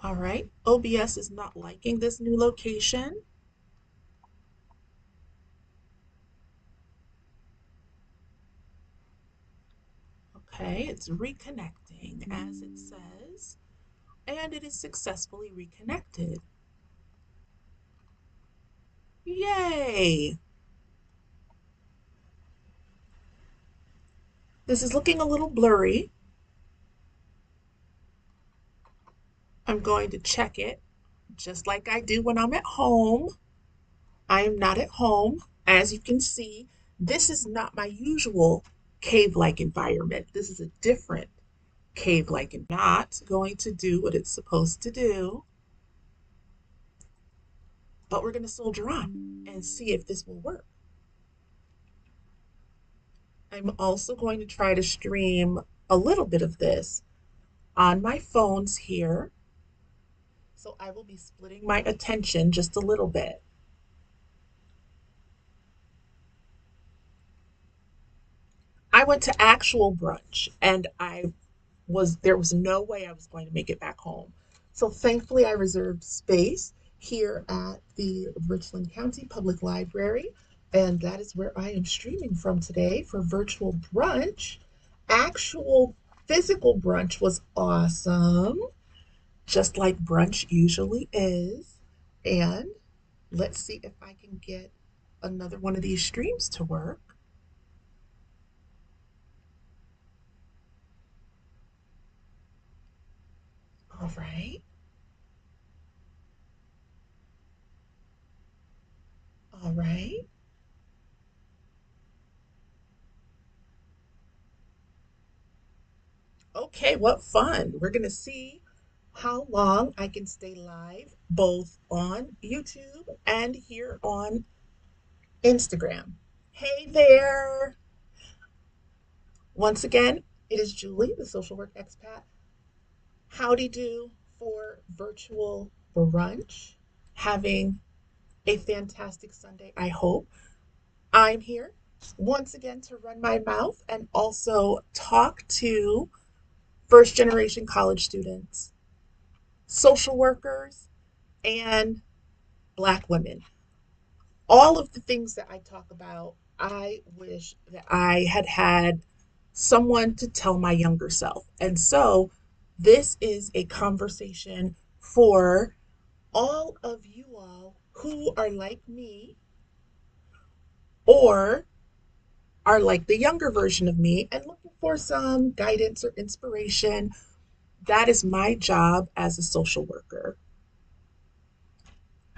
All right, OBS is not liking this new location. Okay, it's reconnecting as it says, and it is successfully reconnected. Yay! This is looking a little blurry. I'm going to check it just like I do when I'm at home. I am not at home. As you can see, this is not my usual cave-like environment. This is a different cave-like and not going to do what it's supposed to do, but we're going to soldier on and see if this will work. I'm also going to try to stream a little bit of this on my phones here. So I will be splitting my attention just a little bit. I went to actual brunch and there was no way I was going to make it back home. So thankfully I reserved space here at the Richland County Public Library, and that is where I am streaming from today for virtual brunch. Actual physical brunch was awesome, just like brunch usually is. And let's see if I can get another one of these streams to work. All right. All right. Okay, what fun. We're going to see how long I can stay live both on YouTube and here on Instagram. Hey there. Once again, it is Julie, the Social Work Expat. Howdy do for virtual brunch. Having a fantastic Sunday, I hope. I'm here once again to run my mouth and also talk to first generation college students, social workers, and Black women. All of the things that I talk about, I wish that I had had someone to tell my younger self. And so this is a conversation for all of you all who are like me or are like the younger version of me and looking for some guidance or inspiration. That is my job as a social worker.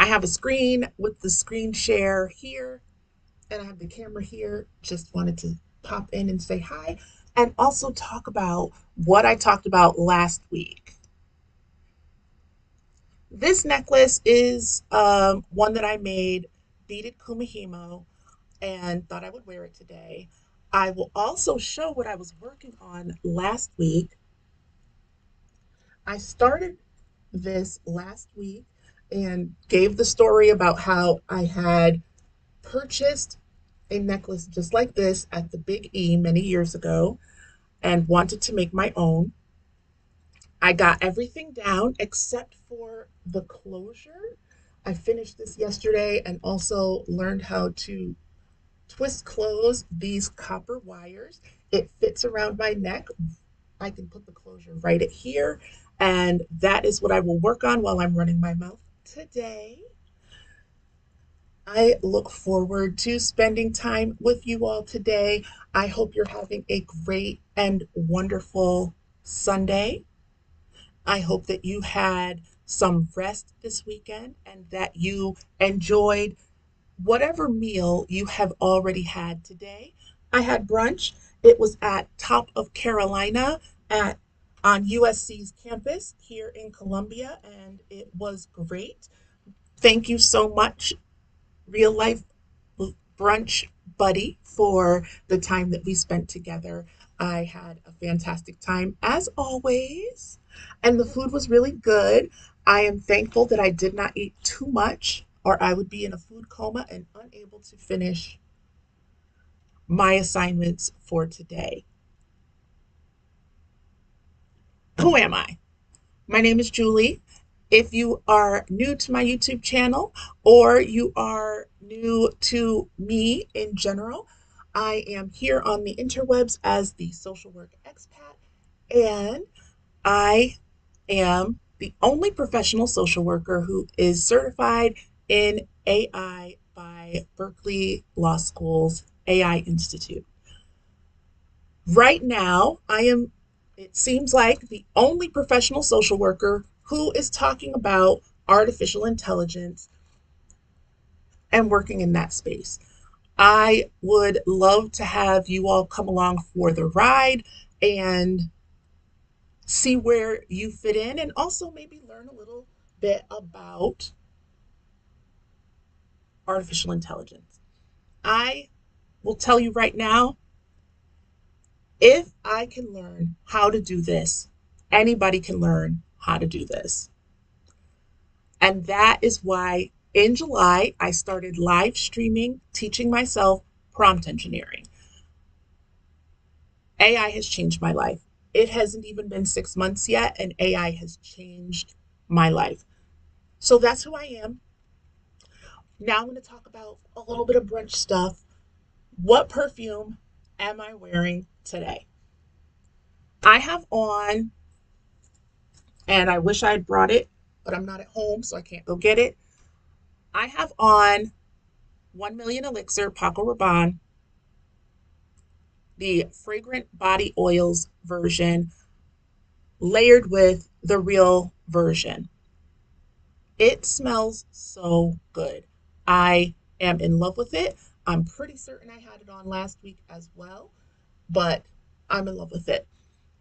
I have a screen with the screen share here, and I have the camera here. Just wanted to pop in and say hi and also talk about what I talked about last week. This necklace is one that I made, beaded kumihimo, and thought I would wear it today. I will also show what I was working on last week. I started this last week and gave the story about how I had purchased a necklace just like this at the Big E many years ago and wanted to make my own. I got everything down except for the closure. I finished this yesterday and also learned how to twist close these copper wires. It fits around my neck. I can put the closure right at here. And that is what I will work on while I'm running my mouth today. I look forward to spending time with you all today. I hope you're having a great and wonderful Sunday. I hope that you had some rest this weekend and that you enjoyed whatever meal you have already had today. I had brunch. It was at Top of Carolina at on USC's campus here in Columbia, and it was great. Thank you so much, real life brunch buddy, for the time that we spent together. I had a fantastic time as always, and the food was really good. I am thankful that I did not eat too much, or I would be in a food coma and unable to finish my assignments for today. Who am I? My name is Julie, If you are new to my YouTube channel or you are new to me in general, I am here on the interwebs as the Social Work Expat, and I am the only professional social worker who is certified in AI by Berkeley Law School's AI Institute. Right now, I am, it seems like, the only professional social worker who is talking about artificial intelligence and working in that space. I would love to have you all come along for the ride and see where you fit in, and also maybe learn a little bit about artificial intelligence. I will tell you right now, if I can learn how to do this, anybody can learn how to do this. And that is why in July, I started live streaming, teaching myself prompt engineering. AI has changed my life. It hasn't even been 6 months yet, and AI has changed my life. So that's who I am. Now I'm going to talk about a little bit of brunch stuff. What perfume am I wearing today? I have on, and I wish I had brought it, but I'm not at home, so I can't go get it. I have on 1 Million Elixir Paco Rabanne, the fragrant body oils version, layered with the real version. It smells so good. I am in love with it. I'm pretty certain I had it on last week as well, but I'm in love with it.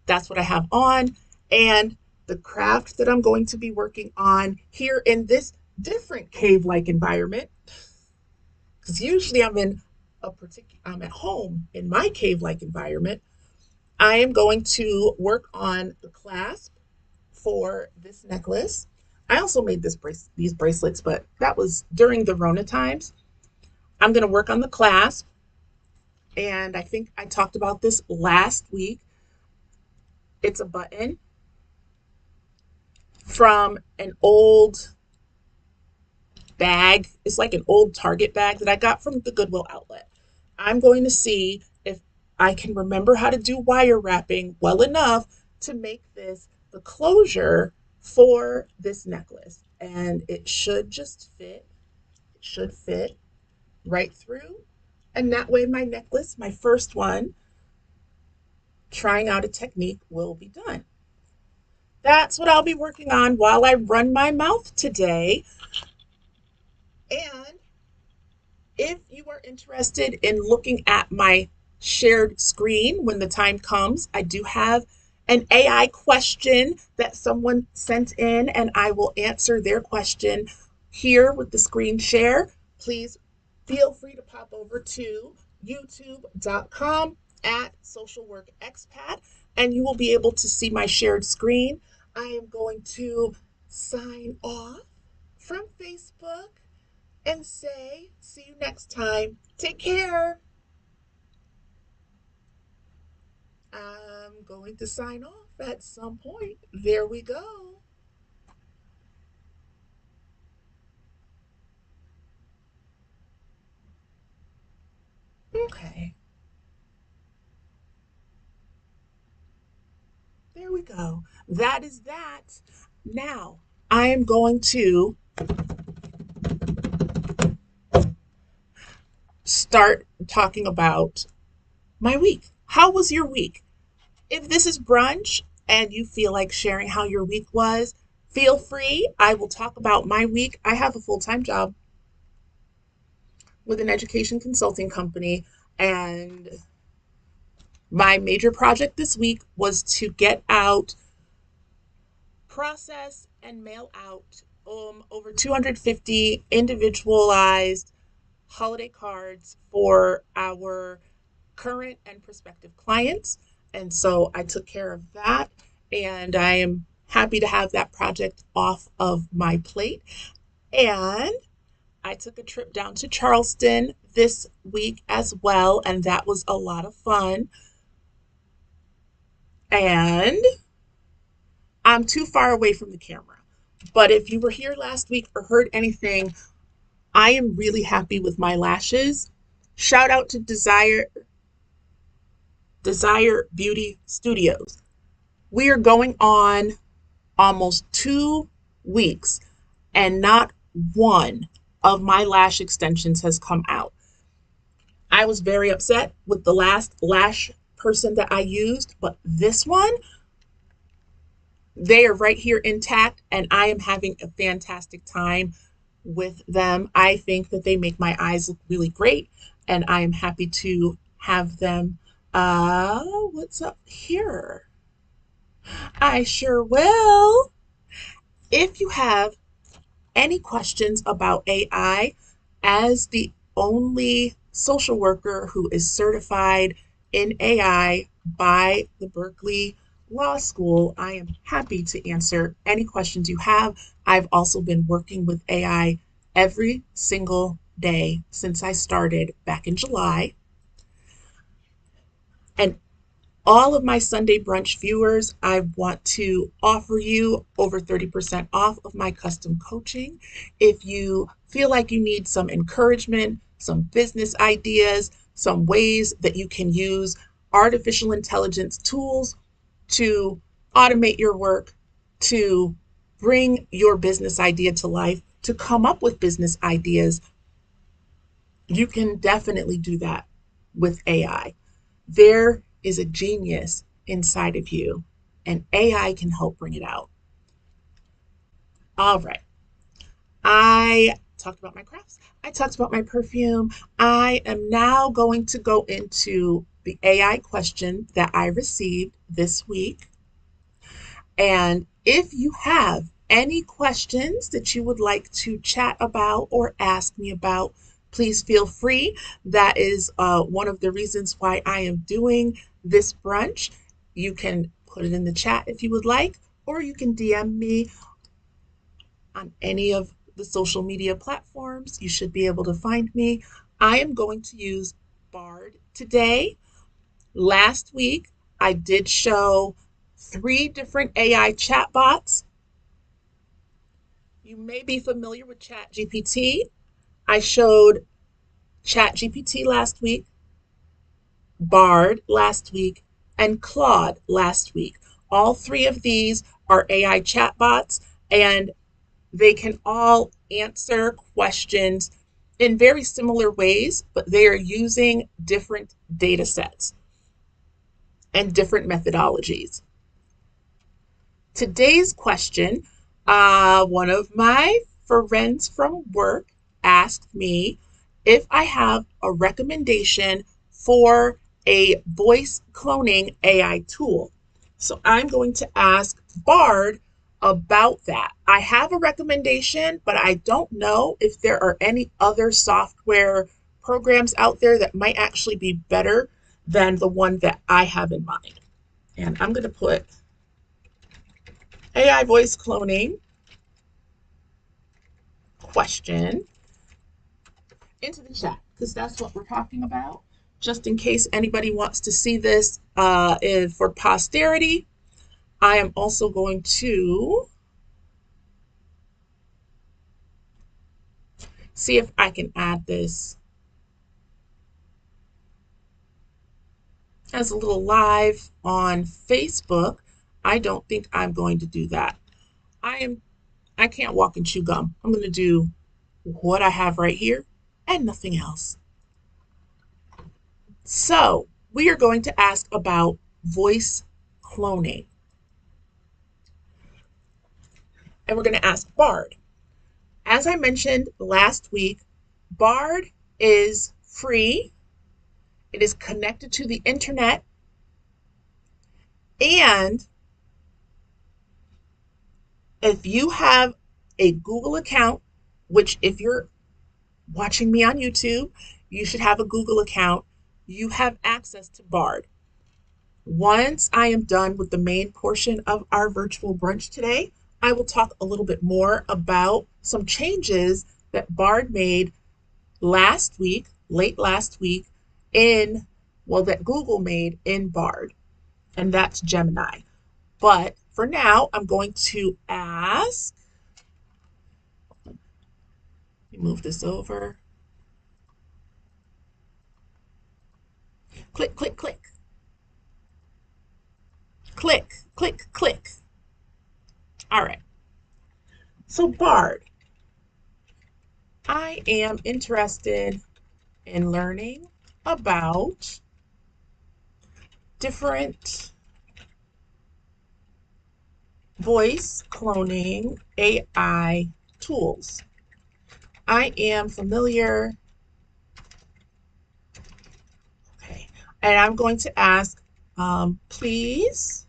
That's what I have on. And the craft that I'm going to be working on here in this different cave-like environment, because usually I'm at home in my cave-like environment. I am going to work on the clasp for this necklace. I also made these bracelets, but that was during the Rona times. I'm going to work on the clasp, and I think I talked about this last week. It's a button from an old bag. It's like an old Target bag that I got from the Goodwill outlet. I'm going to see if I can remember how to do wire wrapping well enough to make this the closure for this necklace. And it should just fit. It should fit right through. And that way my necklace, my first one, trying out a technique, will be done. That's what I'll be working on while I run my mouth today. And if you are interested in looking at my shared screen when the time comes, I do have an AI question that someone sent in, and I will answer their question here with the screen share. Please feel free to pop over to youtube.com at Social Work Expat, and you will be able to see my shared screen. I am going to sign off from Facebook and say, see you next time. Take care. I'm going to sign off at some point. There we go. Okay. There we go. That is that. Now, I am going to start talking about my week. How was your week? If this is brunch and you feel like sharing how your week was, feel free. I will talk about my week. I have a full time job with an education consulting company, and my major project this week was to get out, process, and mail out over 250 individualized holiday cards for our current and prospective clients. And so I took care of that, and I am happy to have that project off of my plate. And I took a trip down to Charleston this week as well, and that was a lot of fun. And I'm too far away from the camera. But if you were here last week or heard anything, I am really happy with my lashes. Shout out to Desire Beauty Studios. We are going on almost 2 weeks, and not one of my lash extensions has come out. I was very upset with the last lash person that I used, but this one, they are right here intact, and I am having a fantastic time with them. I think that they make my eyes look really great, and I am happy to have them. What's up here? I sure will. If you have any questions about AI, as the only social worker who is certified in AI by the Berkeley Law School, I am happy to answer any questions you have. I've also been working with AI every single day since I started back in July. And all of my Sunday brunch viewers, I want to offer you over 30% off of my custom coaching. If you feel like you need some encouragement, some business ideas, some ways that you can use artificial intelligence tools to automate your work, to bring your business idea to life, to come up with business ideas, you can definitely do that with AI. There is a genius inside of you, and AI can help bring it out. All right. I talked about my crafts. I talked about my perfume. I am now going to go into the AI question that I received this week. And if you have any questions that you would like to chat about or ask me about, please feel free. That is one of the reasons why I am doing this brunch. You can put it in the chat if you would like, or you can DM me on any of the social media platforms. You should be able to find me. I am going to use Bard today. Last week, I did show 3 different AI chatbots. You may be familiar with ChatGPT. I showed ChatGPT last week, Bard last week, and Claude last week. All 3 of these are AI chatbots, and they can all answer questions in very similar ways, but they are using different data sets and different methodologies. Today's question, one of my friends from work asked me if I have a recommendation for a voice cloning AI tool. So I'm going to ask Bard about that. I have a recommendation, but I don't know if there are any other software programs out there that might actually be better than the one that I have in mind. And I'm going to put AI voice cloning question into the chat because that's what we're talking about. Just in case anybody wants to see this for posterity, I am also going to see if I can add this as a little live on Facebook. I don't think I'm going to do that. I can't walk and chew gum. I'm going to do what I have right here and nothing else. So we are going to ask about voice cloning. And we're going to ask Bard. As I mentioned last week, Bard is free. It is connected to the internet. And if you have a Google account, which if you're watching me on YouTube, you should have a Google account, you have access to Bard. Once I am done with the main portion of our virtual brunch today, I will talk a little bit more about some changes that Bard made last week, late last week, that Google made in Bard, and that's Gemini. But for now, I'm going to ask move this over. Click, click, click, click, click, click. All right. So, Bard, I am interested in learning about different voice cloning AI tools. I am familiar, okay, and I'm going to ask, please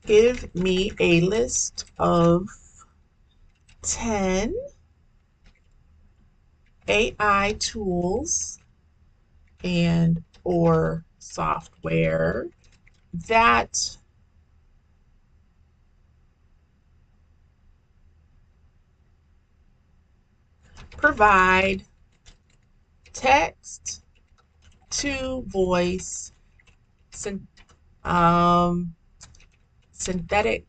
give me a list of 10 AI tools and or software that provide text to voice syn- um, synthetic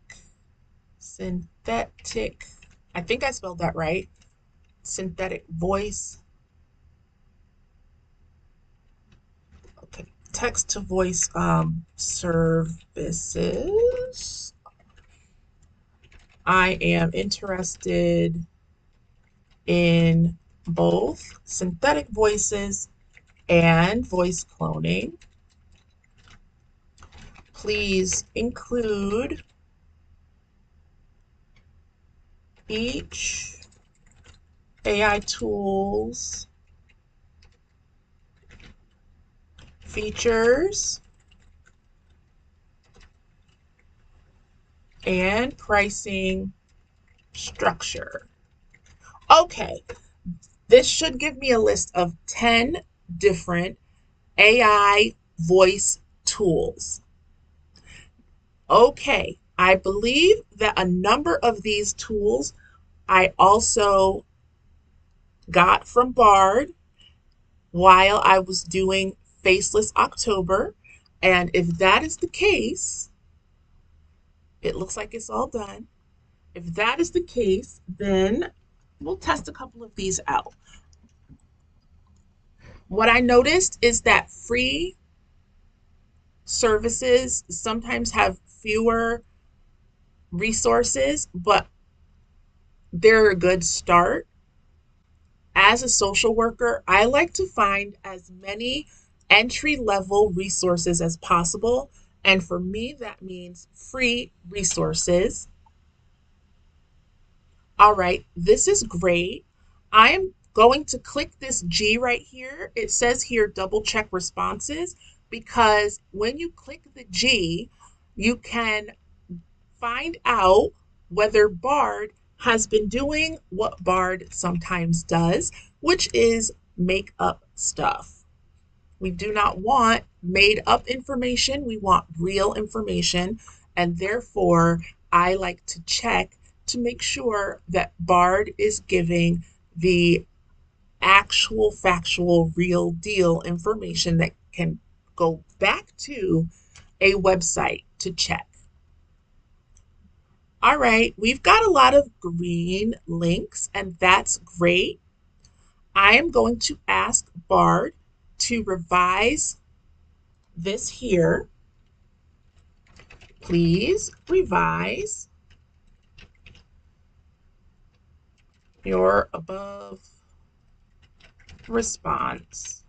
synthetic I think I spelled that right. Synthetic voice. Okay. Text to voice services. I am interested in both synthetic voices and voice cloning. Please include each AI tool's features and pricing structure. Okay, this should give me a list of 10 different AI voice tools. Okay, I believe that a number of these tools I also got from Bard while I was doing Faceless October. And if that is the case, it looks like it's all done. If that is the case, then we'll test a couple of these out. What I noticed is that free services sometimes have fewer resources, but they're a good start. As a social worker, I like to find as many entry level resources as possible. And for me, that means free resources. All right, this is great. I am going to click this G right here. It says here double check responses because when you click the G, you can find out whether Bard has been doing what Bard sometimes does, which is make up stuff. We do not want made up information, we want real information, and therefore I like to check to make sure that Bard is giving the actual, factual, real deal information that can go back to a website to check. All right, we've got a lot of green links, and that's great. I am going to ask Bard to revise this here. Please revise your above response.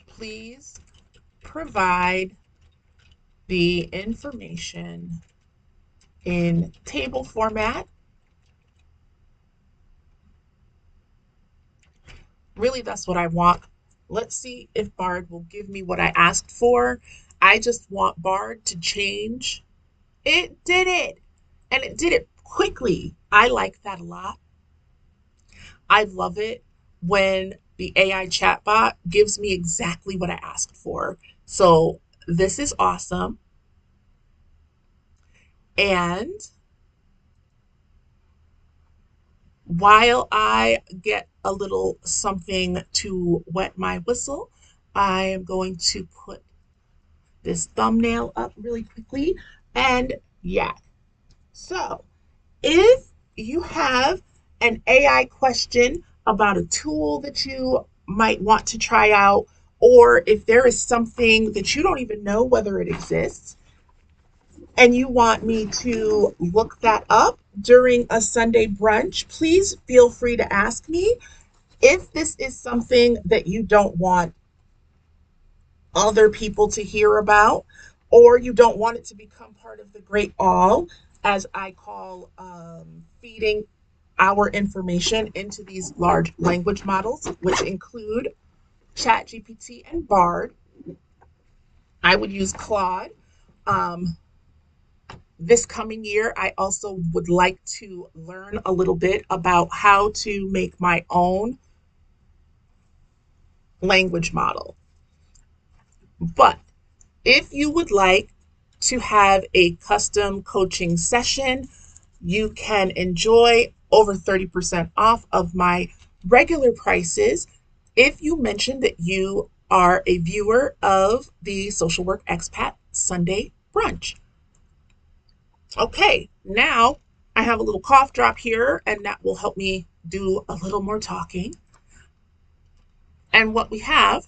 Please provide the information in table format. Really, that's what I want. Let's see if Bard will give me what I asked for. I just want Bard to change. It did it, and it did it quickly. I like that a lot. I love it when the AI chatbot gives me exactly what I asked for. So this is awesome. And while I get a little something to wet my whistle, I am going to put this thumbnail up really quickly. And yeah, So, if you have an AI question about a tool that you might want to try out, or if there is something that you don't even know whether it exists, and you want me to look that up during a Sunday brunch, please feel free to ask me. If this is something that you don't want other people to hear about, or you don't want it to become part of the great all, as I call feeding our information into these large language models, which include ChatGPT and Bard. I would use Claude. Um, this coming year, I also would like to learn a little bit about how to make my own language model. But if you would like to have a custom coaching session, you can enjoy over 30% off of my regular prices if you mention that you are a viewer of the Social Work Expat Sunday brunch. Okay, now I have a little cough drop here, and that will help me do a little more talking. And what we have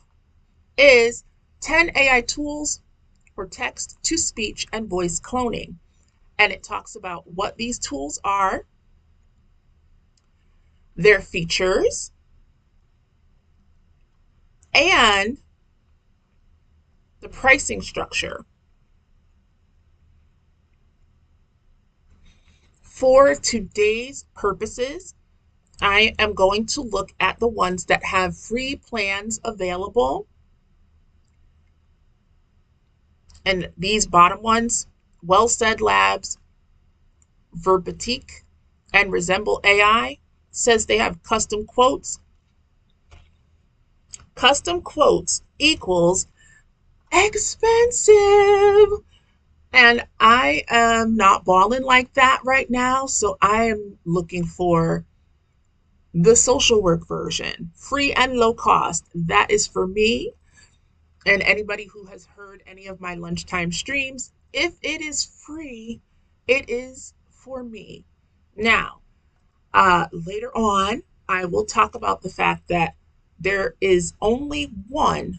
is 10 AI tools for text to speech and voice cloning. And it talks about what these tools are, their features, and the pricing structure. For today's purposes, I am going to look at the ones that have free plans available. And these bottom ones, Well Said Labs, Verbatique, and Resemble AI, says they have custom quotes. Custom quotes equals expensive. And I am not balling like that right now. So I am looking for the social work version, free and low cost. That is for me and anybody who has heard any of my lunchtime streams. If it is free, it is for me. Now, later on, I will talk about the fact that there is only one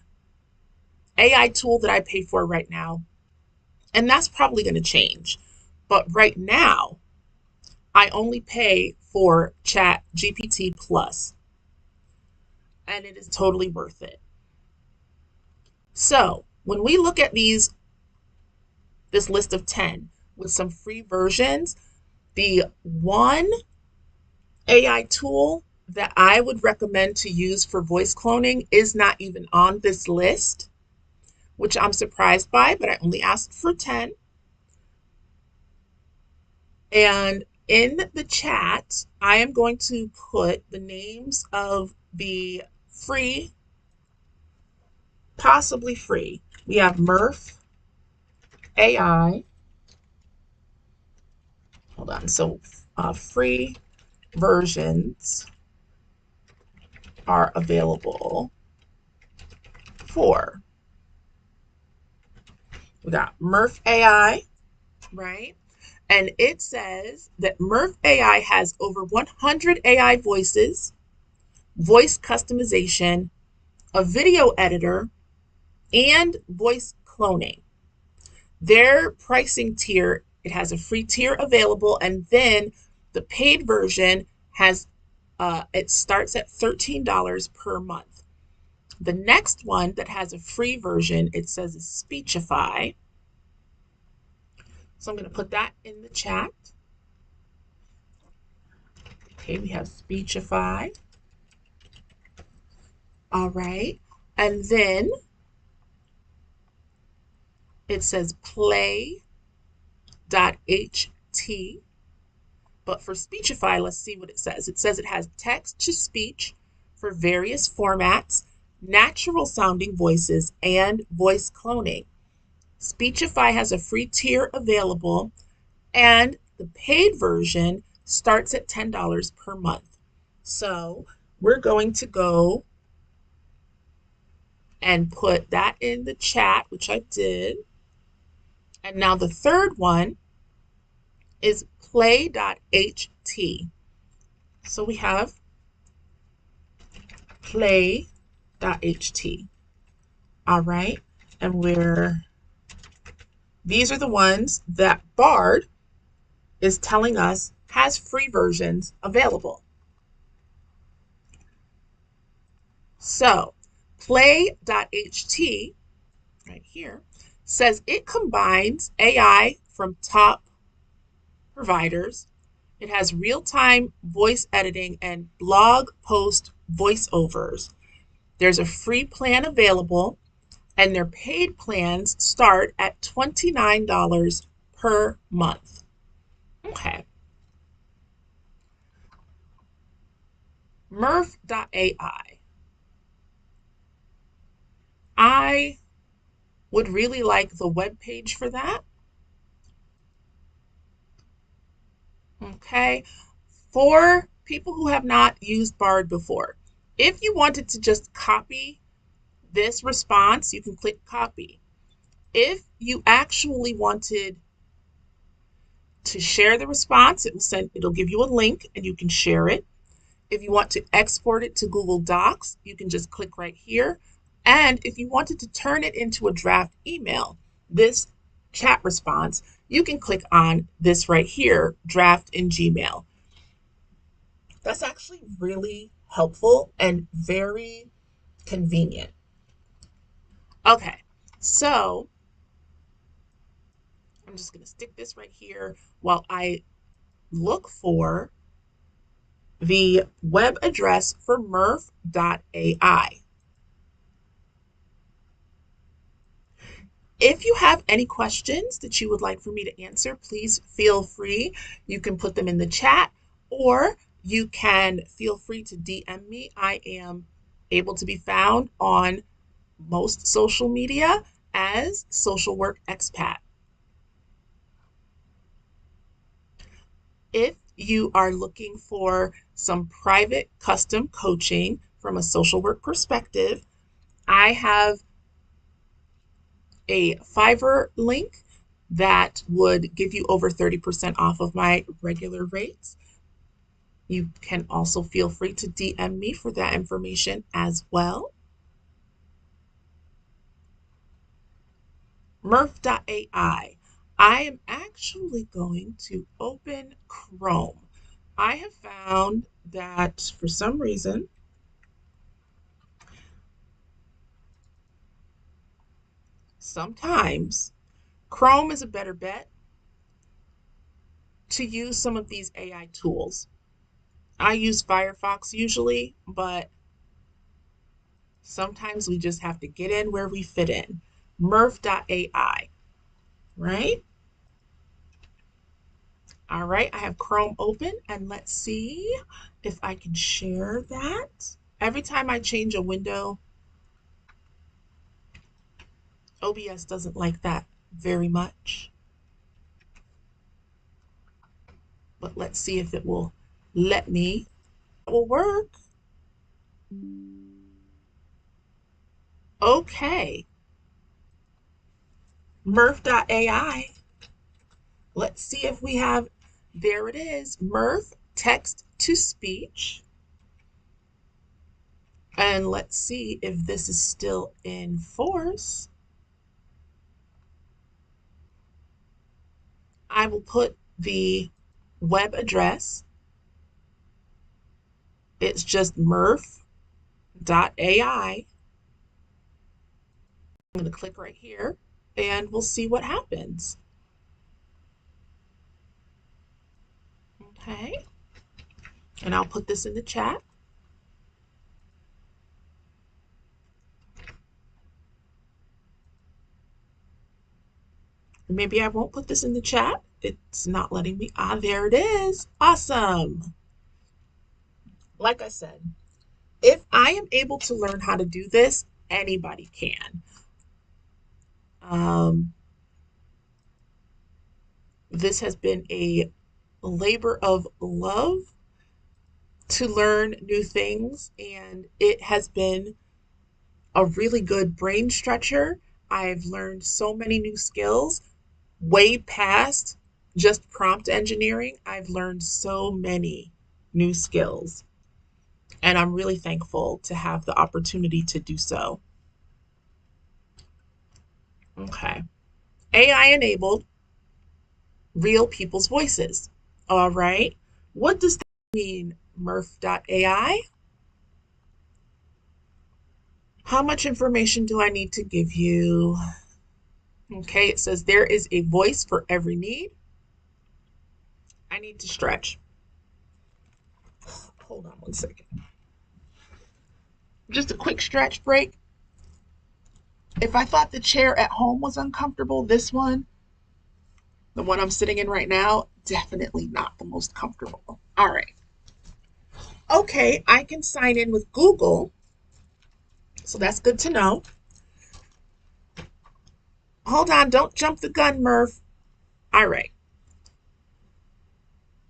AI tool that I pay for right now, and that's probably going to change. But right now, I only pay for Chat GPT Plus, and it is totally worth it. So when we look at this list of 10 with some free versions, the one AI tool that I would recommend to use for voice cloning is not even on this list, which I'm surprised by, but I only asked for 10. And in the chat, I am going to put the names of the free, possibly free. We have Murph AI. Hold on. So free versions are available for. We got Murph AI, right? And it says that Murph AI has over 100 AI voices, voice customization, a video editor, and voice cloning. Their pricing tier, it has a free tier available, and then the paid version has it starts at $13 per month. The next one that has a free version, it says is Speechify. So I'm going to put that in the chat. Okay, we have Speechify. All right. And then it says play.ht. But for Speechify, let's see what it says. It says it has text to speech for various formats, natural sounding voices, and voice cloning. Speechify has a free tier available, and the paid version starts at $10 per month. So we're going to go and put that in the chat, which I did. And now the third one is play.ht. So we have play.ht. All right. And these are the ones that Bard is telling us has free versions available. So play.ht right here says it combines AI from top providers. It has real-time voice editing and blog post voiceovers. There's a free plan available, and their paid plans start at $29 per month. Okay. Murph.ai. I would really like the web page for that. Okay. For people who have not used Bard before, if you wanted to just copy this response, you can click copy. If you actually wanted to share the response, it'll give you a link and you can share it. If you want to export it to Google Docs, you can just click right here. And if you wanted to turn it into a draft email, this chat response, you can click on this right here, draft in Gmail. That's actually really helpful and very convenient. Okay, so I'm just going to stick this right here while I look for the web address for murph.ai. If you have any questions that you would like for me to answer, please feel free. You can put them in the chat or you can feel free to DM me. I am able to be found on most social media as Social Work Expat. If you are looking for some private custom coaching from a social work perspective, I have a Fiverr link that would give you over 30% off of my regular rates. You can also feel free to DM me for that information as well. Murph.ai. I am actually going to open Chrome. I have found that for some reason, sometimes Chrome is a better bet to use some of these AI tools. I use Firefox usually, but sometimes we just have to get in where we fit in. Murph.ai, right? All right, I have Chrome open and let's see if I can share that. Every time I change a window, OBS doesn't like that very much. But let's see if it will let me. It will work. Okay. Murph.ai. Let's see if we have, there it is, Murph text to speech. And let's see if this is still in force. I will put the web address. It's just murph.ai. I'm going to click right here and we'll see what happens. Okay. And I'll put this in the chat. Maybe I won't put this in the chat. It's not letting me. Ah, there it is. Awesome. Like I said, if I am able to learn how to do this, anybody can. This has been a labor of love to learn new things, and it has been a really good brain stretcher. I've learned so many new skills way past just prompt engineering, I've learned so many new skills, and I'm really thankful to have the opportunity to do so. Okay. AI enabled real people's voices. All right. What does that mean, Murph.ai? How much information do I need to give you? Okay, it says there is a voice for every need. I need to stretch. Hold on one second. Just a quick stretch break. If I thought the chair at home was uncomfortable, this one, the one I'm sitting in right now, definitely not the most comfortable. All right. Okay, I can sign in with Google, so that's good to know. Hold on, don't jump the gun, Murph. All right.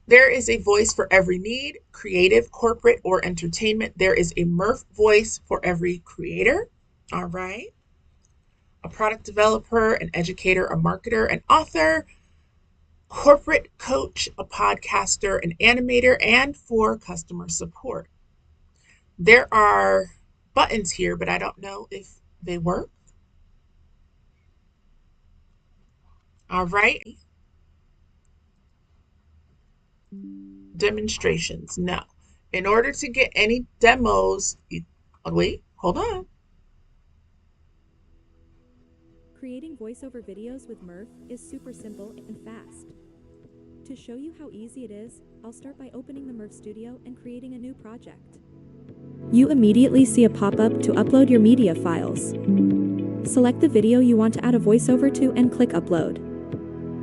There is a voice for every need, creative, corporate, or entertainment. There is a Murph voice for every creator. All right. A product developer, an educator, a marketer, an author, corporate coach, a podcaster, an animator, and for customer support. There are buttons here, but I don't know if they work. All right. Demonstrations. No. In order to get any demos, wait, hold on. Creating voiceover videos with Murph is super simple and fast. To show you how easy it is, I'll start by opening the Murph Studio and creating a new project. You immediately see a pop-up to upload your media files. Select the video you want to add a voiceover to and click Upload.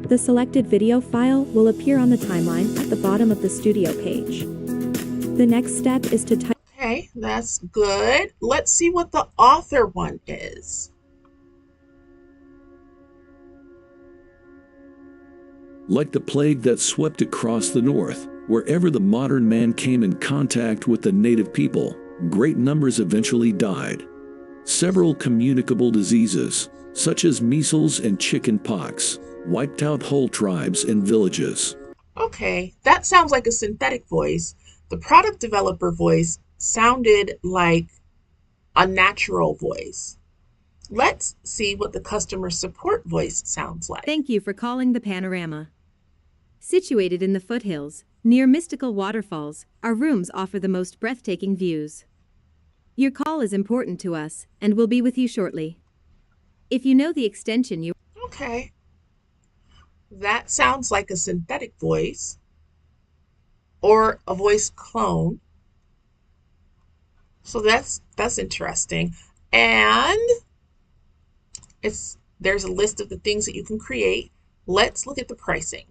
The selected video file will appear on the timeline at the bottom of the studio page. The next step is to type. Okay, that's good. Let's see what the author one is. Like the plague that swept across the north, wherever the modern man came in contact with the native people, great numbers eventually died. Several communicable diseases, such as measles and chicken pox, wiped out whole tribes and villages. Okay, that sounds like a synthetic voice. The product developer voice sounded like a natural voice. Let's see what the customer support voice sounds like. Thank you for calling the Panorama. Situated in the foothills, near mystical waterfalls, our rooms offer the most breathtaking views. Your call is important to us, and we'll be with you shortly. If you know the extension you... Okay. That sounds like a synthetic voice or a voice clone. So that's interesting. And there's a list of the things that you can create. Let's look at the pricing.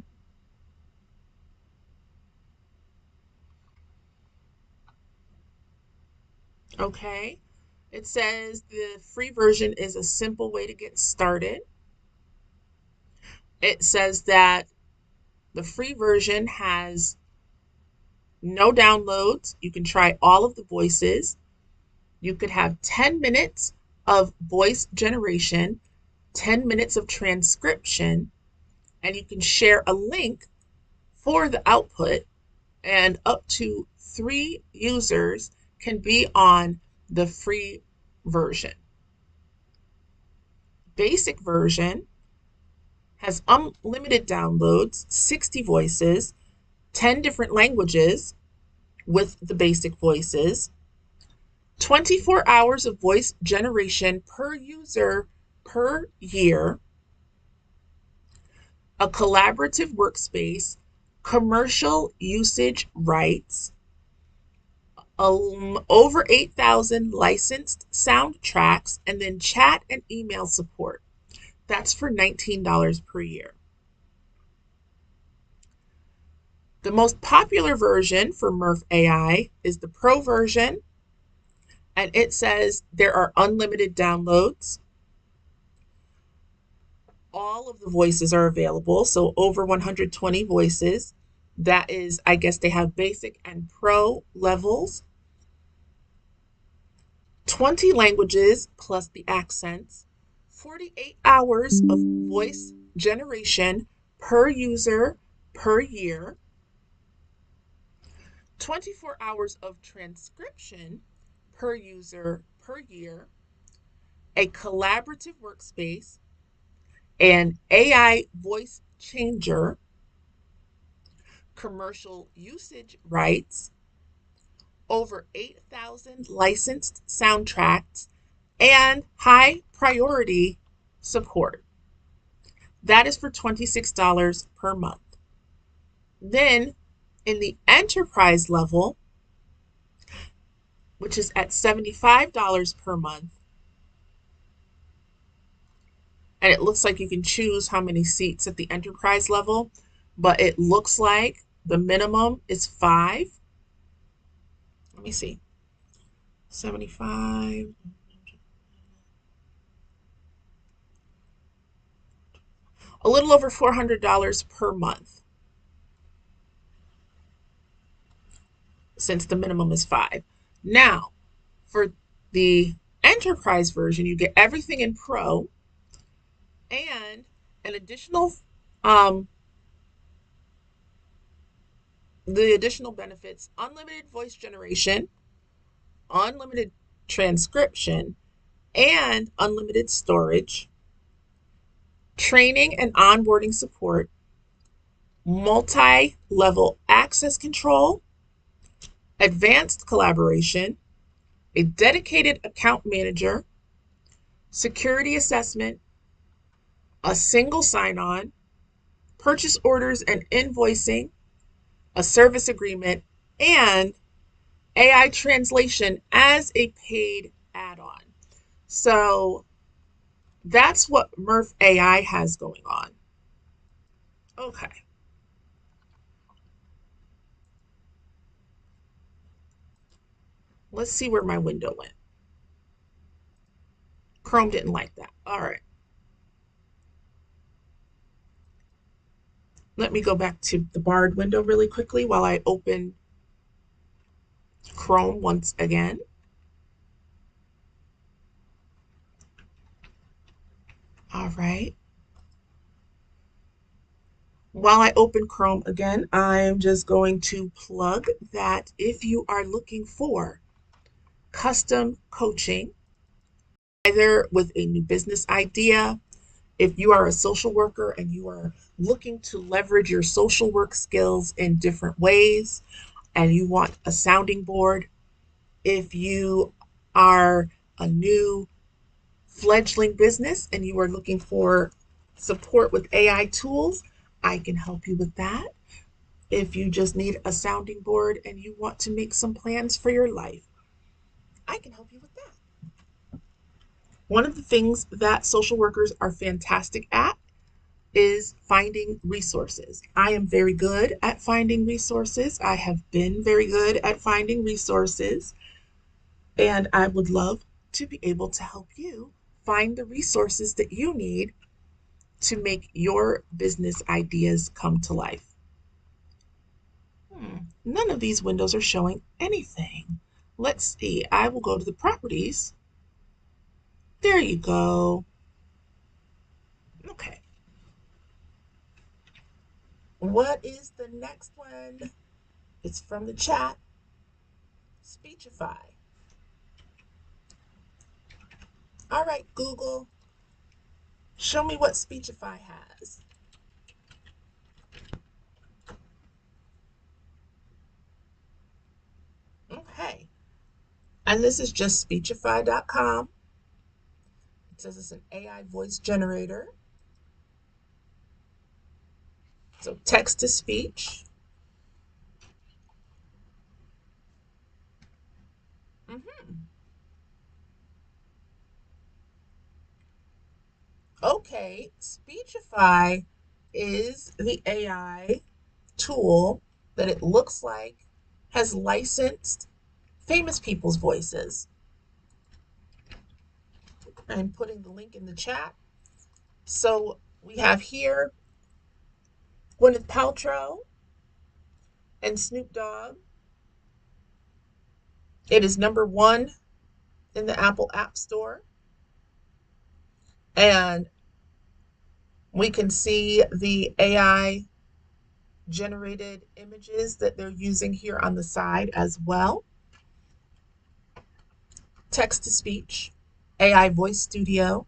Okay. It says the free version is a simple way to get started. It says that the free version has no downloads. You can try all of the voices. You could have 10 minutes of voice generation, 10 minutes of transcription, and you can share a link for the output, and up to 3 users can be on the free version. Basic version has unlimited downloads, 60 voices, 10 different languages with the basic voices, 24 hours of voice generation per user per year, a collaborative workspace, commercial usage rights, over 8,000 licensed soundtracks, and then chat and email support. That's for $19 per year. The most popular version for Murph AI is the Pro version, and it says there are unlimited downloads. All of the voices are available, so over 120 voices. That is, I guess they have basic and pro levels. 20 languages plus the accents. 48 hours of voice generation per user per year, 24 hours of transcription per user per year, a collaborative workspace, an AI voice changer, commercial usage rights, over 8,000 licensed soundtracks, and high priority support. That is for $26 per month. Then in the enterprise level, which is at $75 per month, and it looks like you can choose how many seats at the enterprise level, but it looks like the minimum is 5. Let me see. 75, a little over $400 per month, since the minimum is 5. Now, for the enterprise version, you get everything in Pro and an additional, um, the additional benefits: unlimited voice generation, unlimited transcription, and unlimited storage, training and onboarding support, multi level access control, advanced collaboration, a dedicated account manager, security assessment, a single sign on, purchase orders and invoicing, a service agreement, and AI translation as a paid add on. So that's what Murph AI has going on. Okay. Let's see where my window went. Chrome didn't like that. All right. Let me go back to the barred window really quickly while I open Chrome once again. All right. While I open Chrome again, I'm just going to plug that if you are looking for custom coaching, either with a new business idea, if you are a social worker and you are looking to leverage your social work skills in different ways and you want a sounding board, if you are a new fledgling business and you are looking for support with AI tools, I can help you with that. If you just need a sounding board and you want to make some plans for your life, I can help you with that. One of the things that social workers are fantastic at is finding resources. I am very good at finding resources. I have been very good at finding resources, and I would love to be able to help you find the resources that you need to make your business ideas come to life. None of these windows are showing anything. Let's see. I will go to the properties. There you go. Okay. What is the next one? It's from the chat. Speechify. All right, Google, show me what Speechify has. Okay. And this is just speechify.com. It says it's an AI voice generator. So text to speech. Mm-hmm. Okay, Speechify is the AI tool that it looks like has licensed famous people's voices. I'm putting the link in the chat. So we have here Gwyneth Paltrow and Snoop Dogg. It is #1 in the Apple App Store. And We can see the AI generated images that they're using here on the side as well. Text to speech, AI voice studio,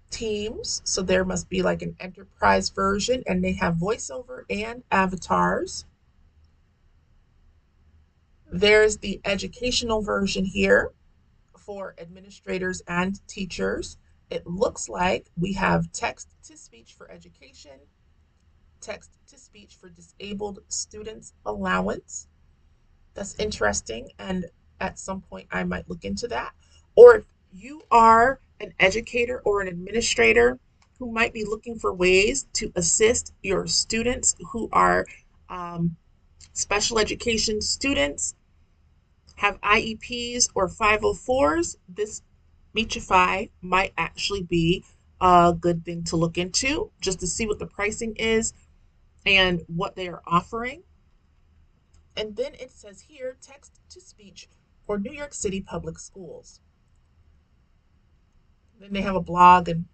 Teams. So there must be like an enterprise version, and they have voiceover and avatars. There's the educational version here for administrators and teachers. It looks like we have text to speech for education, text to speech for disabled students allowance. That's interesting. And at some point, I might look into that. Or if you are an educator or an administrator who might be looking for ways to assist your students who are special education students, have IEPs or 504s, this Speechify might actually be a good thing to look into just to see what the pricing is and what they are offering. And then it says here text to speech for New York City public schools. Then they have a blog and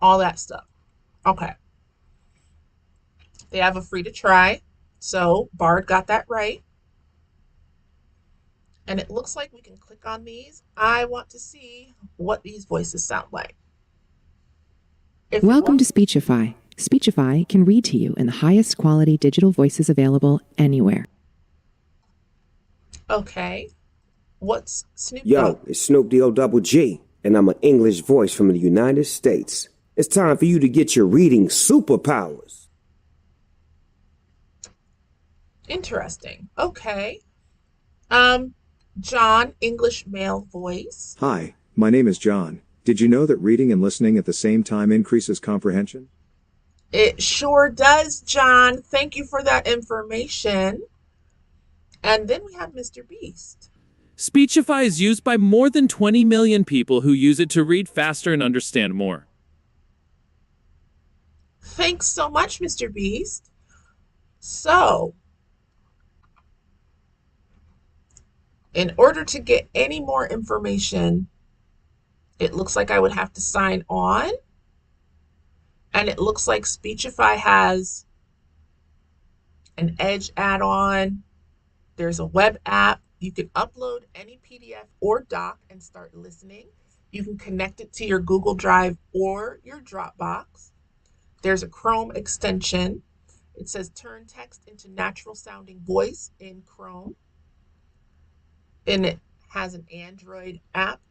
all that stuff. Okay. They have a free to try. So Bard got that right. And it looks like we can click on these. I want to see what these voices sound like. Welcome to Speechify. Speechify can read to you in the highest quality digital voices available anywhere. Okay. What's Snoop Yo, Dogg? it's Snoop D-O-double-G, and I'm an English voice from the United States. It's time for you to get your reading superpowers. Interesting. Okay. John, English male voice. Hi, my name is John. Did you know that reading and listening at the same time increases comprehension? It sure does, John. Thank you for that information. And then we have Mr. Beast. Speechify is used by more than 20 million people who use it to read faster and understand more. Thanks so much, Mr. Beast. So, in order to get any more information, it looks like I would have to sign on. And it looks like Speechify has an Edge add-on. There's a web app. You can upload any PDF or doc and start listening. You can connect it to your Google Drive or your Dropbox. There's a Chrome extension. It says turn text into natural sounding voice in Chrome. And it has an Android app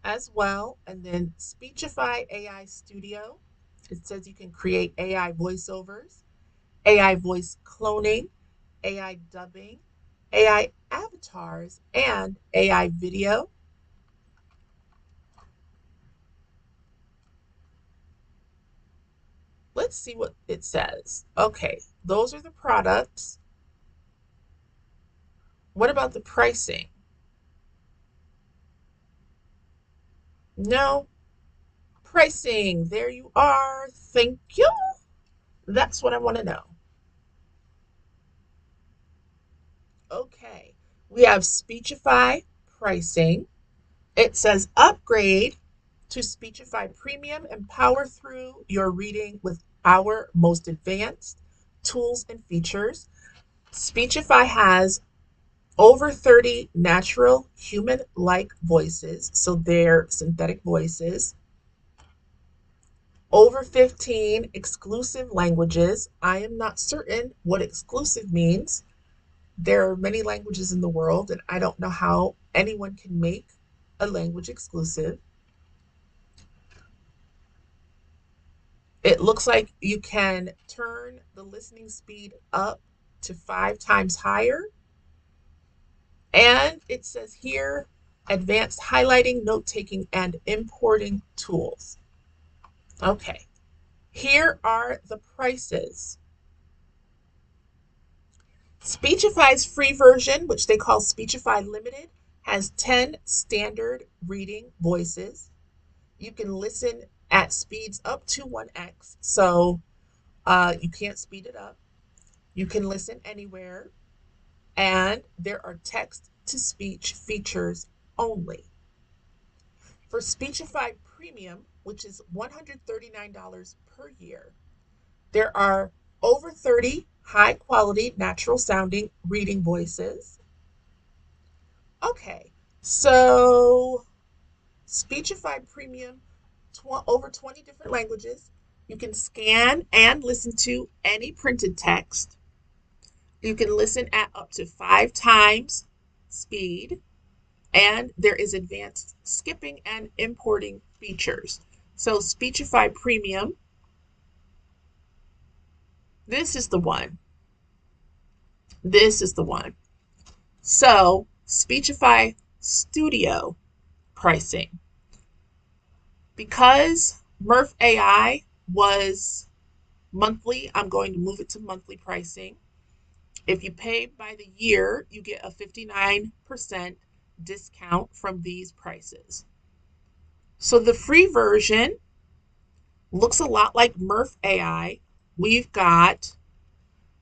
as well. And then Speechify AI Studio. It says you can create AI voiceovers, AI voice cloning, AI dubbing, AI avatars, and AI video. Let's see what it says. Okay, those are the products. What about the pricing? No. Pricing. There you are. Thank you. That's what I want to know. Okay. We have Speechify pricing. It says upgrade to Speechify Premium and power through your reading with our most advanced tools and features. Speechify has over 30 natural human-like voices, so they're synthetic voices. Over 15 exclusive languages. I am not certain what exclusive means. There are many languages in the world, and I don't know how anyone can make a language exclusive. It looks like you can turn the listening speed up to 5 times higher. And it says here, advanced highlighting, note-taking, and importing tools. Okay, here are the prices. Speechify's free version, which they call Speechify Limited, has 10 standard reading voices. You can listen at speeds up to 1x, so you can't speed it up. You can listen anywhere, and there are text-to-speech features only. For Speechify Premium, which is $139 per year. There are over 30 high quality, natural sounding reading voices. Okay, so Speechify Premium, over 20 different languages. You can scan and listen to any printed text. You can listen at up to 5 times speed, and there is advanced skipping and importing features. So Speechify Premium, this is the one. This is the one. So Speechify Studio pricing. Because Murph AI was monthly, I'm going to move it to monthly pricing. If you pay by the year, you get a 59% discount from these prices. So the free version looks a lot like Murph AI. We've got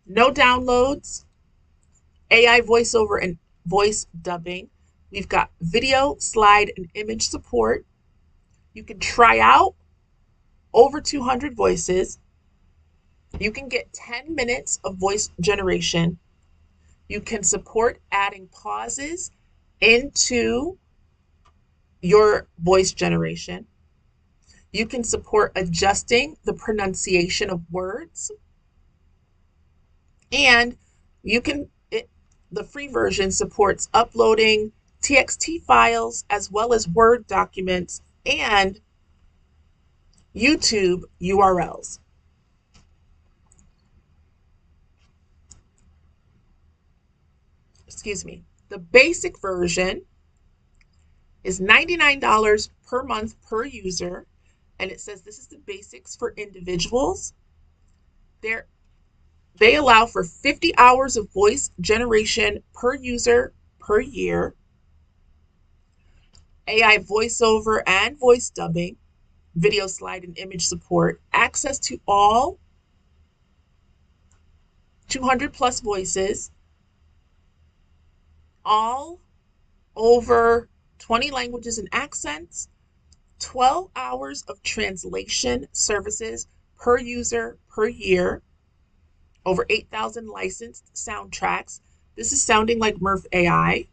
no downloads, AI voiceover and voice dubbing. We've got video, slide, and image support. You can try out over 200 voices. You can get 10 minutes of voice generation. You can support adding pauses into your voice generation. You can support adjusting the pronunciation of words. And the free version supports uploading TXT files as well as Word documents and YouTube URLs. Excuse me. The basic version is $99 per month per user, and it says this is the basics for individuals. They allow for 50 hours of voice generation per user per year, AI voiceover and voice dubbing, video slide and image support, access to all 200 plus voices, all over 20 languages and accents, 12 hours of translation services per user per year, over 8,000 licensed soundtracks. This is sounding like Murph AI.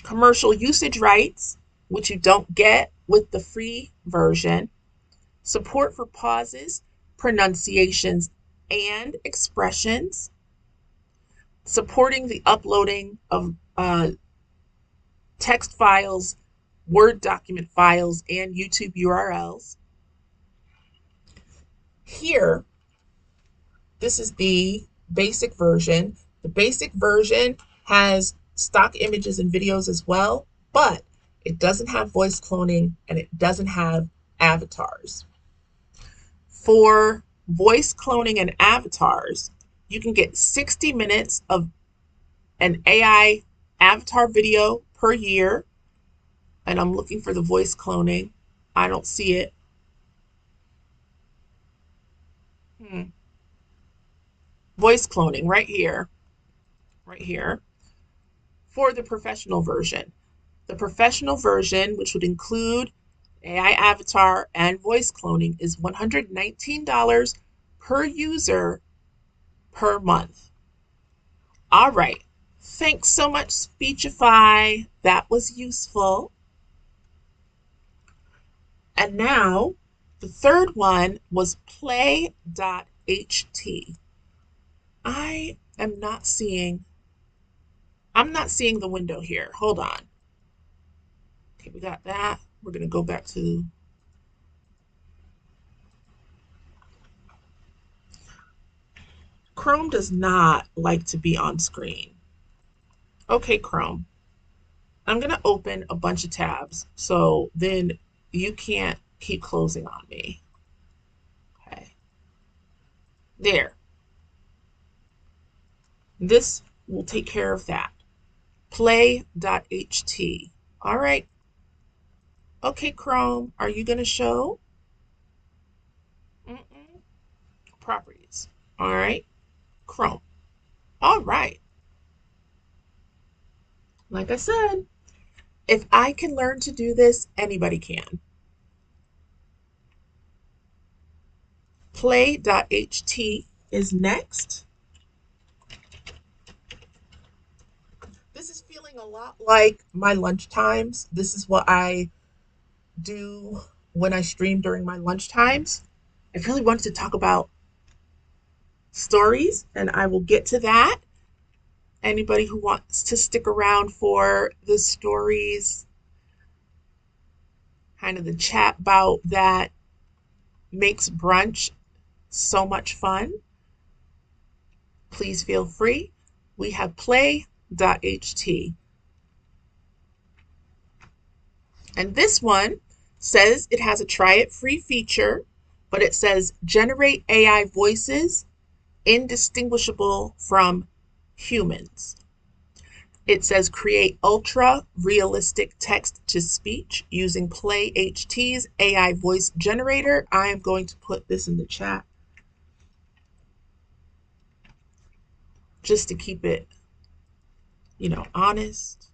Commercial usage rights, which you don't get with the free version. Support for pauses, pronunciations, and expressions. Supporting the uploading of text files, Word document files, and YouTube URLs. Here, this is the basic version. The basic version has stock images and videos as well, but it doesn't have voice cloning and it doesn't have avatars. For voice cloning and avatars, you can get 60 minutes of an AI avatar video per year. And I'm looking for the voice cloning. I don't see it. Voice cloning right here. Right here. For the professional version. The professional version, which would include AI avatar and voice cloning, is $119 per user per month. All right. Thanks so much, Speechify. That was useful. And now, the third one was play.ht. I'm not seeing the window here. Hold on. Okay, we got that. We're going to go back to Chrome does not like to be on screen. Okay, Chrome. I'm going to open a bunch of tabs so then you can't keep closing on me. Okay. There. This will take care of that. Play.ht. All right. Okay, Chrome, are you going to show? Properties. All right. Chrome. All right. Like I said, if I can learn to do this, anybody can. Play.ht is next. This is feeling a lot like my lunch times. This is what I do when I stream during my lunch times. I really wanted to talk about stories, and I will get to that. Anybody who wants to stick around for the stories, kind of the chat about that makes brunch so much fun, please feel free. We have play.ht. And this one says it has a try it free feature, but it says generate AI voices indistinguishable from humans. It says create ultra realistic text to speech using PlayHT's AI voice generator. I am going to put this in the chat just to keep it, honest.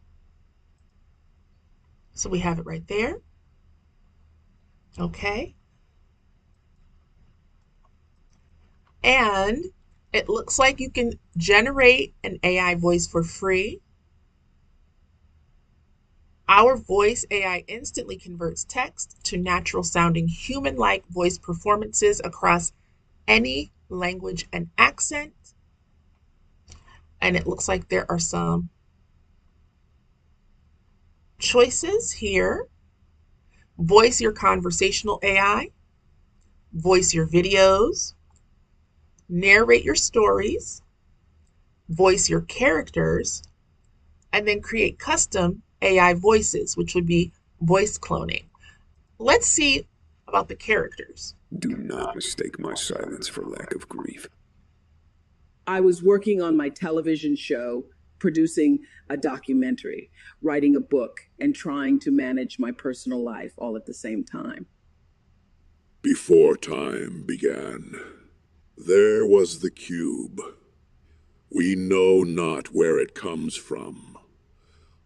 So we have it right there. Okay. And it looks like you can generate an AI voice for free. Our voice AI instantly converts text to natural sounding human-like voice performances across any language and accent. And it looks like there are some choices here. Voice your conversational AI, voice your videos, narrate your stories, voice your characters, and then create custom AI voices, which would be voice cloning. Let's see about the characters. Do not mistake my silence for lack of grief. I was working on my television show, producing a documentary, writing a book, and trying to manage my personal life all at the same time. Before time began, there was the cube. We know not where it comes from,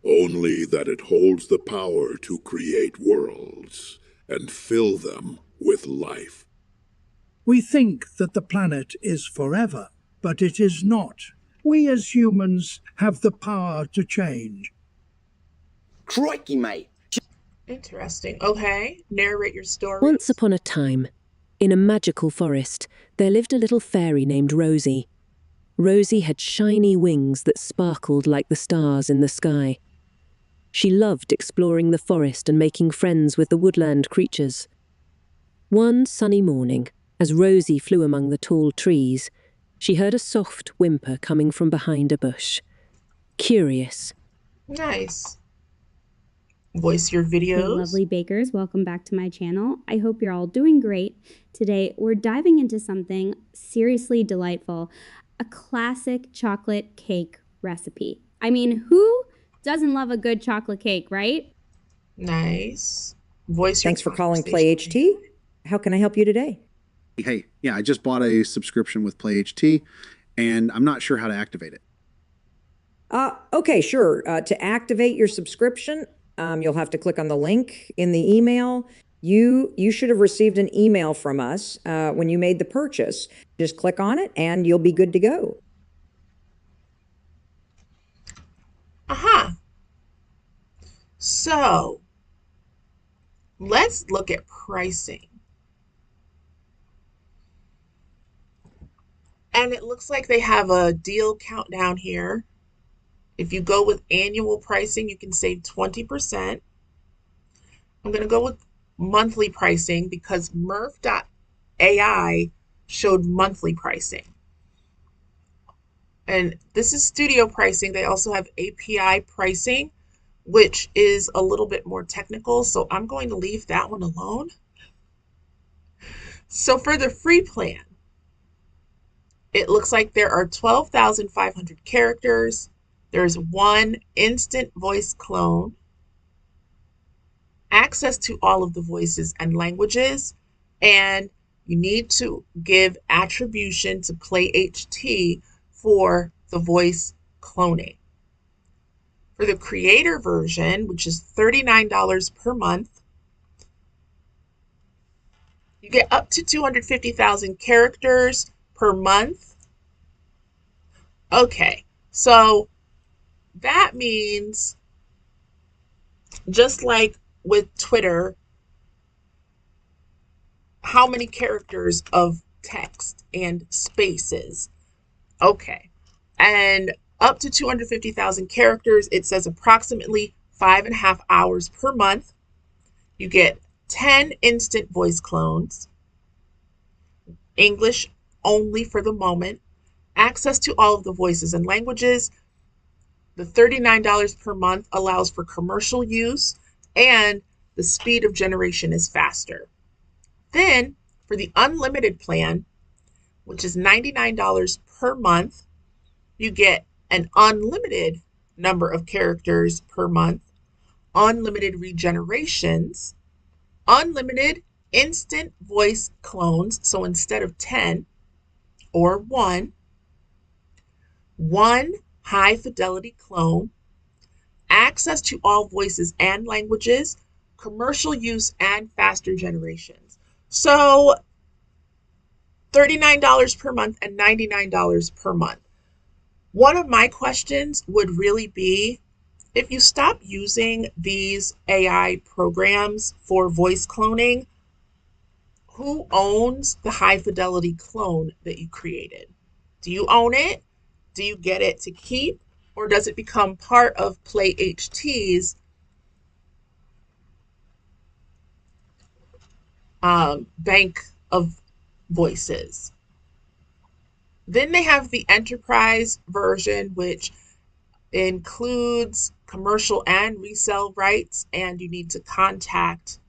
only that it holds the power to create worlds and fill them with life. We think that the planet is forever, but it is not. We as humans have the power to change. Crikey, mate. Interesting. Okay, narrate your story. Once upon a time, in a magical forest, there lived a little fairy named Rosie. Rosie had shiny wings that sparkled like the stars in the sky. She loved exploring the forest and making friends with the woodland creatures. One sunny morning, as Rosie flew among the tall trees, she heard a soft whimper coming from behind a bush. Curious. Nice. Voice your videos. Hey, lovely bakers, welcome back to my channel. I hope you're all doing great. Today, we're diving into something seriously delightful, a classic chocolate cake recipe. I mean, who doesn't love a good chocolate cake, right? Nice. Voice your Thanks for calling PlayHT. How can I help you today? Hey, yeah, I just bought a subscription with PlayHT, and I'm not sure how to activate it. Okay, sure. To activate your subscription, you'll have to click on the link in the email. You should have received an email from us when you made the purchase. Just click on it, and you'll be good to go. Aha. So, let's look at pricing. And it looks like they have a deal countdown here. If you go with annual pricing, you can save 20%. I'm going to go with monthly pricing because Murph.ai showed monthly pricing. And this is studio pricing. They also have API pricing, which is a little bit more technical. So I'm going to leave that one alone. So for the free plan, it looks like there are 12,500 characters. There's one instant voice clone, access to all of the voices and languages, and you need to give attribution to PlayHT for the voice cloning. For the creator version, which is $39 per month, You get up to 250,000 characters per month. Okay, so that means just like with Twitter, how many characters of text and spaces? Okay, and up to 250,000 characters, it says approximately 5.5 hours per month. You get 10 instant voice clones, English only for the moment, access to all of the voices and languages. The $39 per month allows for commercial use, and the speed of generation is faster. Then, for the unlimited plan, which is $99 per month, you get an unlimited number of characters per month, unlimited regenerations, unlimited instant voice clones. So instead of 10 or one high fidelity clone, access to all voices and languages, commercial use, and faster generations. So $39 per month and $99 per month. One of my questions would really be, if you stop using these AI programs for voice cloning, who owns the high fidelity clone that you created? Do you own it? Do you get it to keep? Or does it become part of PlayHT's bank of voices? Then they have the enterprise version, which includes commercial and resale rights, and you need to contact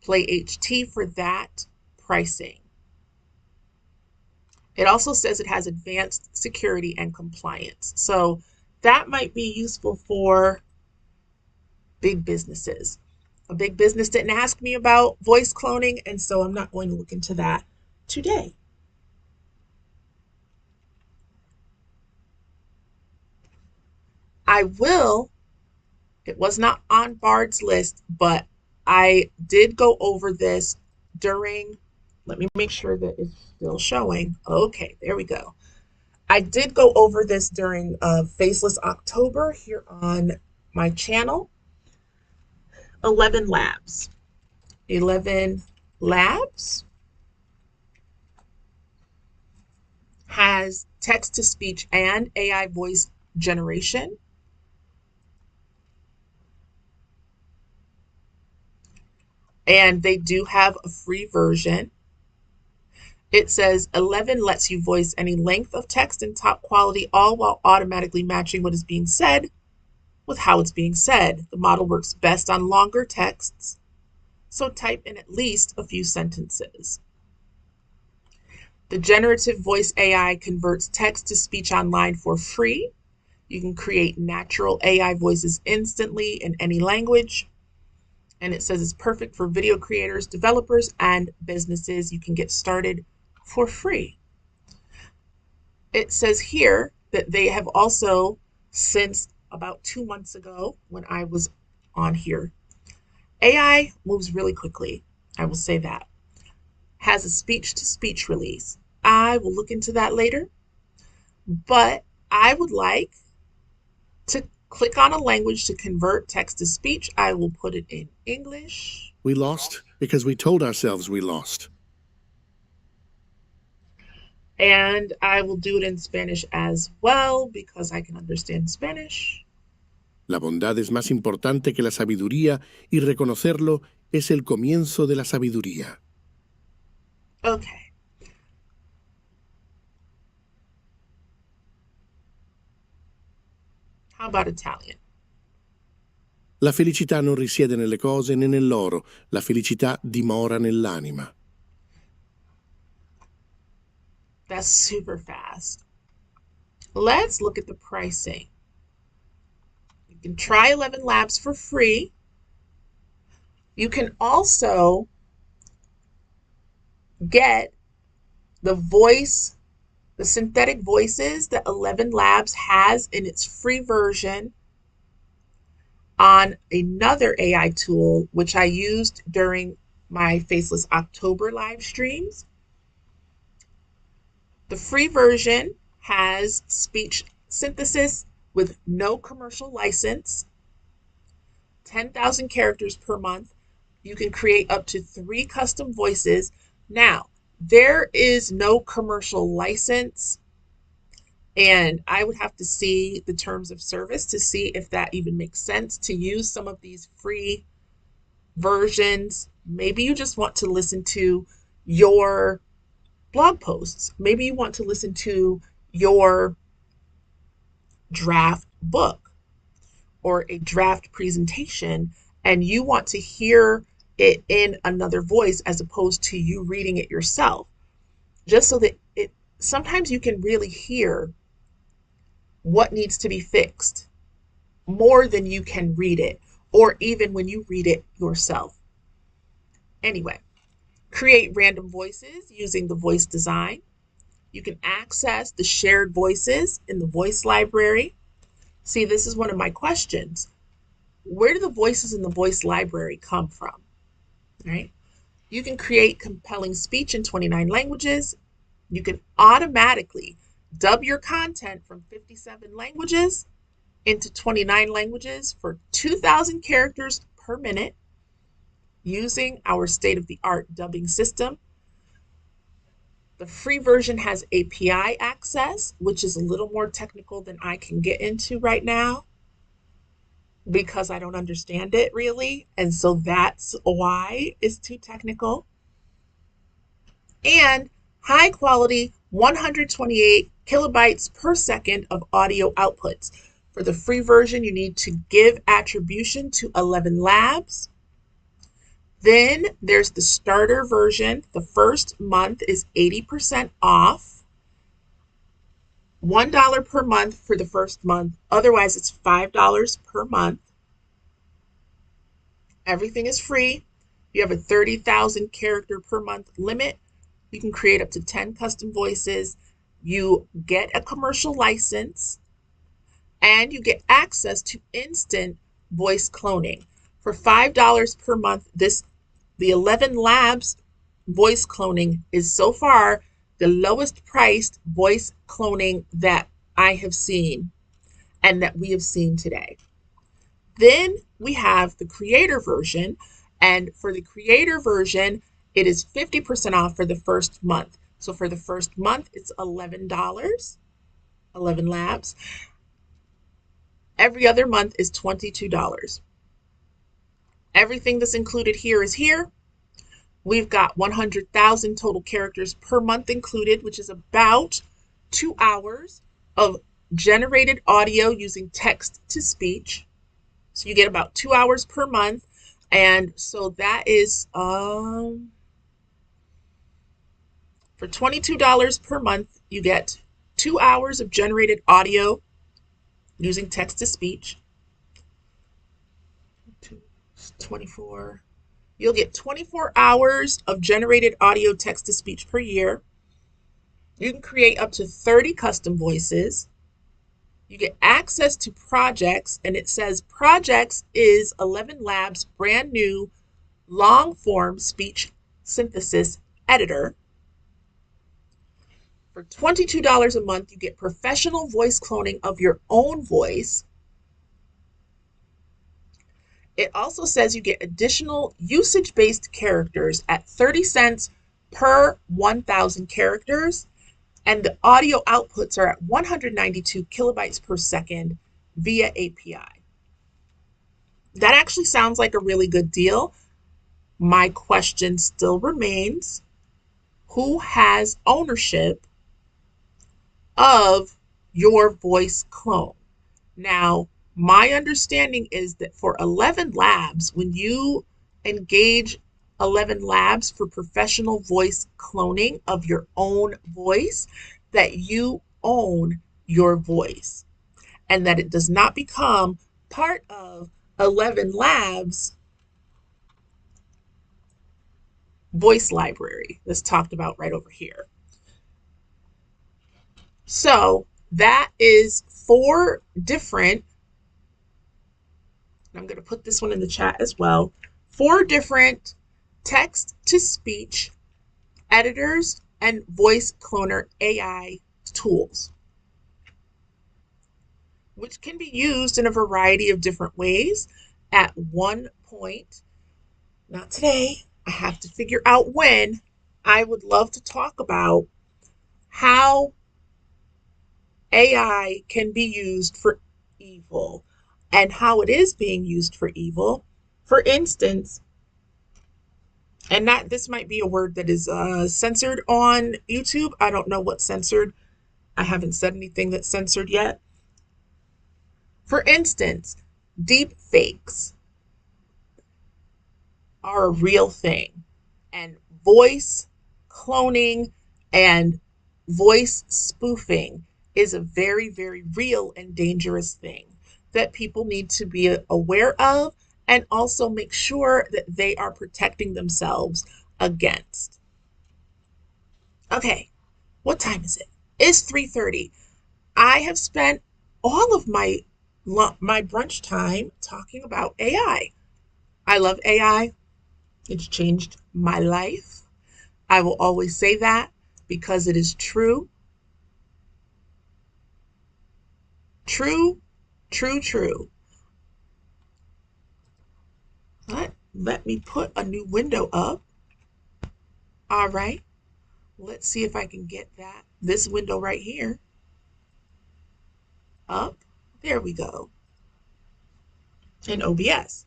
PlayHT for that pricing. It also says it has advanced security and compliance. So that might be useful for big businesses. A big business didn't ask me about voice cloning, and so I'm not going to look into that today. I will, it was not on Bard's list, but I did go over this during, let me make sure that it's still showing. Okay, there we go. I did go over this during Faceless October here on my channel. 11 Labs. 11 Labs has text-to-speech and AI voice generation. And they do have a free version. It says 11 lets you voice any length of text in top quality, all while automatically matching what is being said with how it's being said. The model works best on longer texts, so type in at least a few sentences. The generative voice AI converts text to speech online for free. You can create natural AI voices instantly in any language. And it says it's perfect for video creators, developers, and businesses. You can get started for free. It says here that they have also, since about 2 months ago when I was on here, AI moves really quickly. I will say that. Has a speech-to-speech release. I will look into that later. But I would like to click on a language to convert text to speech. I will put it in English. We lost because we told ourselves we lost. And I will do it in Spanish as well because I can understand Spanish. La bondad es más importante que la sabiduría y reconocerlo es el comienzo de la sabiduría. Okay. How about Italian? La felicità non risiede nelle cose né nell'oro, la felicità dimora nell'anima. That's super fast. Let's look at the pricing. You can try 11 Labs for free. You can also get the synthetic voices that 11 Labs has in its free version on another AI tool, which I used during my Faceless October live streams. The free version has speech synthesis with no commercial license, 10,000 characters per month. You can create up to 3 custom voices. Now, there is no commercial license, and I would have to see the terms of service to see if that even makes sense to use some of these free versions. Maybe you just want to listen to your blog posts. Maybe you want to listen to your draft book or a draft presentation, and you want to hear it in another voice as opposed to you reading it yourself, just so that sometimes you can really hear what needs to be fixed more than you can read it, or even when you read it yourself. Anyway, create random voices using the voice design. You can access the shared voices in the voice library. See, this is one of my questions. Where do the voices in the voice library come from? All right. You can create compelling speech in 29 languages. You can automatically dub your content from 57 languages into 29 languages for 2,000 characters per minute using our state-of-the-art dubbing system. The free version has API access, which is a little more technical than I can get into right now because I don't understand it really. And so that's why it's too technical. And high quality 128 kilobytes per second of audio outputs. For the free version, you need to give attribution to 11 labs. Then there's the starter version. The first month is 80% off. $1 per month for the first month. Otherwise, it's $5 per month. Everything is free. You have a 30,000 character per month limit. You can create up to 10 custom voices. You get a commercial license, and you get access to instant voice cloning. For $5 per month, the 11 Labs voice cloning is so far the lowest priced voice cloning that I have seen and that we have seen today. Then we have the creator version, and for the creator version, it is 50% off for the first month. So for the first month, it's $11, 11 Labs. Every other month is $22. Everything that's included here is here. We've got 100,000 total characters per month included, which is about 2 hours of generated audio using text to speech. So you get about 2 hours per month. And so that is for $22 per month, you get 2 hours of generated audio using text to speech. 24. You'll get 24 hours of generated audio text to speech per year. You can create up to 30 custom voices. You get access to projects, and it says projects is 11 Labs brand new long form speech synthesis editor. For $22 a month, you get professional voice cloning of your own voice. It also says you get additional usage-based characters at 30 cents per 1,000 characters, and the audio outputs are at 192 kilobytes per second via API. That actually sounds like a really good deal. My question still remains, who has ownership of your voice clone? Now, my understanding is that for 11 Labs, when you engage 11 Labs for professional voice cloning of your own voice, that you own your voice and that it does not become part of 11 Labs voice library that's talked about right over here. So that is 4 different, I'm going to put this one in the chat as well, 4 different text to speech editors and voice cloner AI tools, which can be used in a variety of different ways. At one point, not today, I have to figure out when, I would love to talk about how AI can be used for evil and how it is being used for evil. For instance, and that this might be a word that is censored on YouTube. I don't know what's censored. I haven't said anything that's censored yet. For instance, deep fakes are a real thing, and voice cloning and voice spoofing is a very, very real and dangerous thing that people need to be aware of and also make sure that they are protecting themselves against. Okay, what time is it? It's 3:30. I have spent all of my brunch time talking about AI. I love AI. It's changed my life. I will always say that because it is true. True, true, true. Let me put a new window up. All right. Let's see if I can get this window right here up. There we go. In OBS.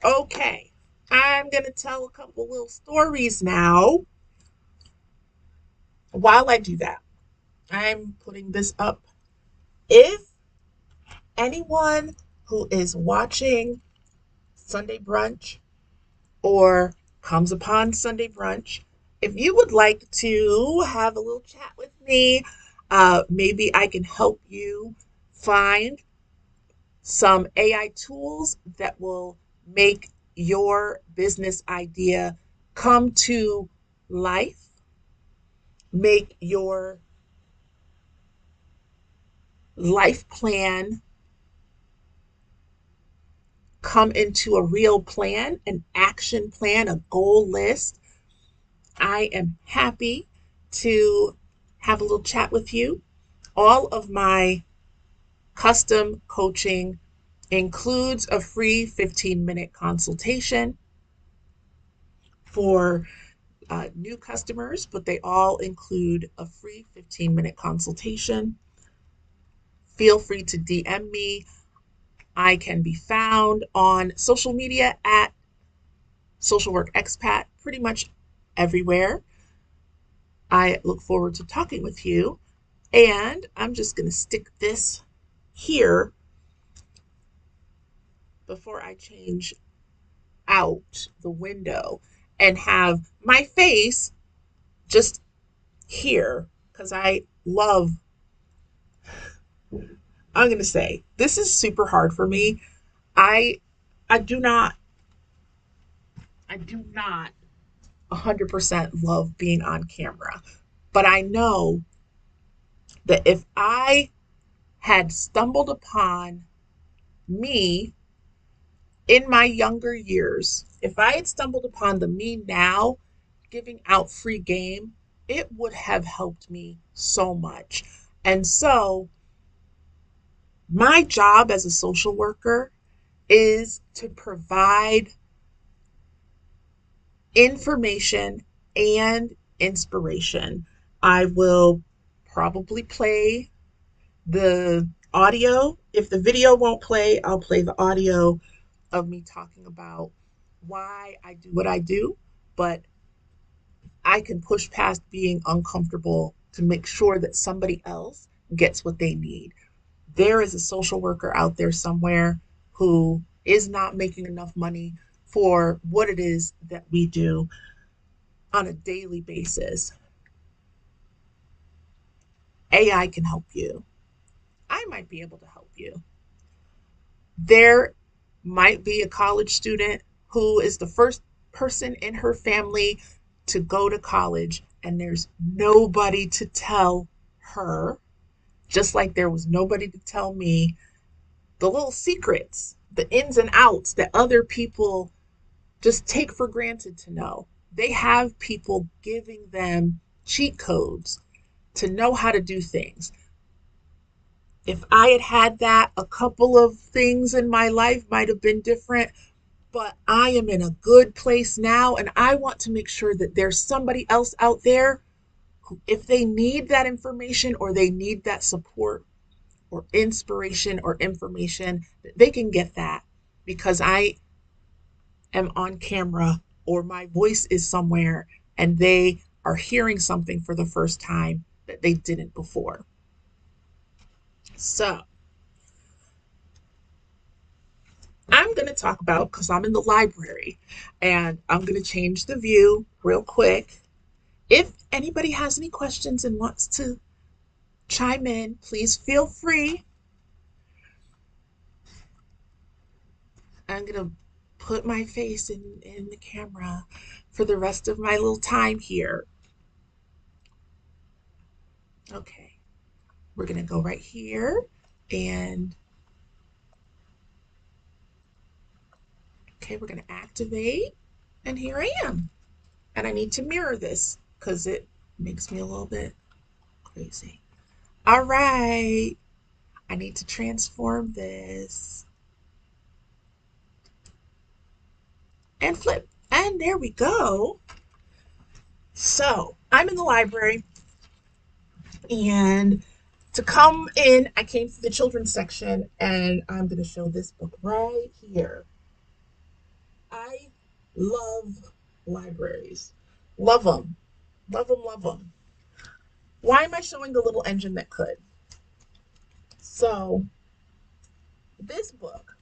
Okay. I'm going to tell a couple little stories now. While I do that, I'm putting this up. If anyone who is watching Sunday Brunch or comes upon Sunday Brunch, if you would like to have a little chat with me, maybe I can help you find some AI tools that will make your business idea come to life, make your life plan come into a real plan, an action plan, a goal list. I am happy to have a little chat with you. All of my custom coaching includes a free 15-minute consultation for new customers, but they all include a free 15-minute consultation. Feel free to DM me. I can be found on social media at Social Work Expat, pretty much everywhere. I look forward to talking with you. And I'm just going to stick this here before I change out the window and have my face just here because I'm going to say this is super hard for me. I do not 100% love being on camera, but I know that if I had stumbled upon me in my younger years, if I had stumbled upon the me now giving out free game, it would have helped me so much. And so my job as a social worker is to provide information and inspiration. I will probably play the audio. If the video won't play, I'll play the audio of me talking about why I do what I do, but I can push past being uncomfortable to make sure that somebody else gets what they need. There is a social worker out there somewhere who is not making enough money for what it is that we do on a daily basis. AI can help you. I might be able to help you. There might be a college student who is the first person in her family to go to college, and there's nobody to tell her, just like there was nobody to tell me the little secrets, the ins and outs that other people just take for granted to know. They have people giving them cheat codes to know how to do things. If I had had that, a couple of things in my life might have been different, but I am in a good place now, and I want to make sure that there's somebody else out there who, if they need that information or they need that support or inspiration or information, that they can get that because I am on camera or my voice is somewhere and they are hearing something for the first time that they didn't before. So I'm going to talk about, because I'm in the library, and I'm going to change the view real quick. If anybody has any questions and wants to chime in, please feel free. I'm going to put my face in the camera for the rest of my little time here. Okay, we're going to go right here, and okay, we're going to activate, and here I am. And I need to mirror this because it makes me a little bit crazy. All right, I need to transform this and flip. And there we go. So I'm in the library, and to come in, I came to the children's section, and I'm going to show this book right here. I love libraries. Love them. Love them, love them. Why am I showing the little engine that could? So this book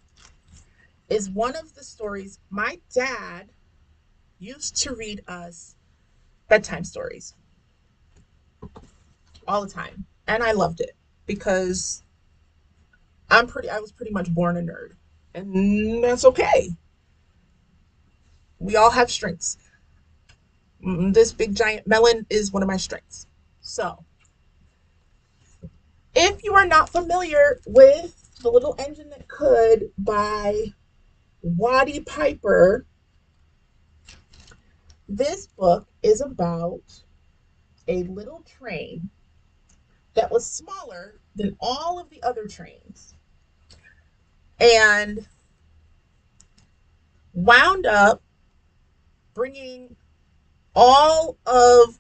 is one of the stories my dad used to read us bedtime stories all the time. And I loved it because I was pretty much born a nerd. And that's okay. We all have strengths. This big giant melon is one of my strengths. So, if you are not familiar with The Little Engine That Could by Waddy Piper, this book is about a little train that was smaller than all of the other trains and wound up bringing all of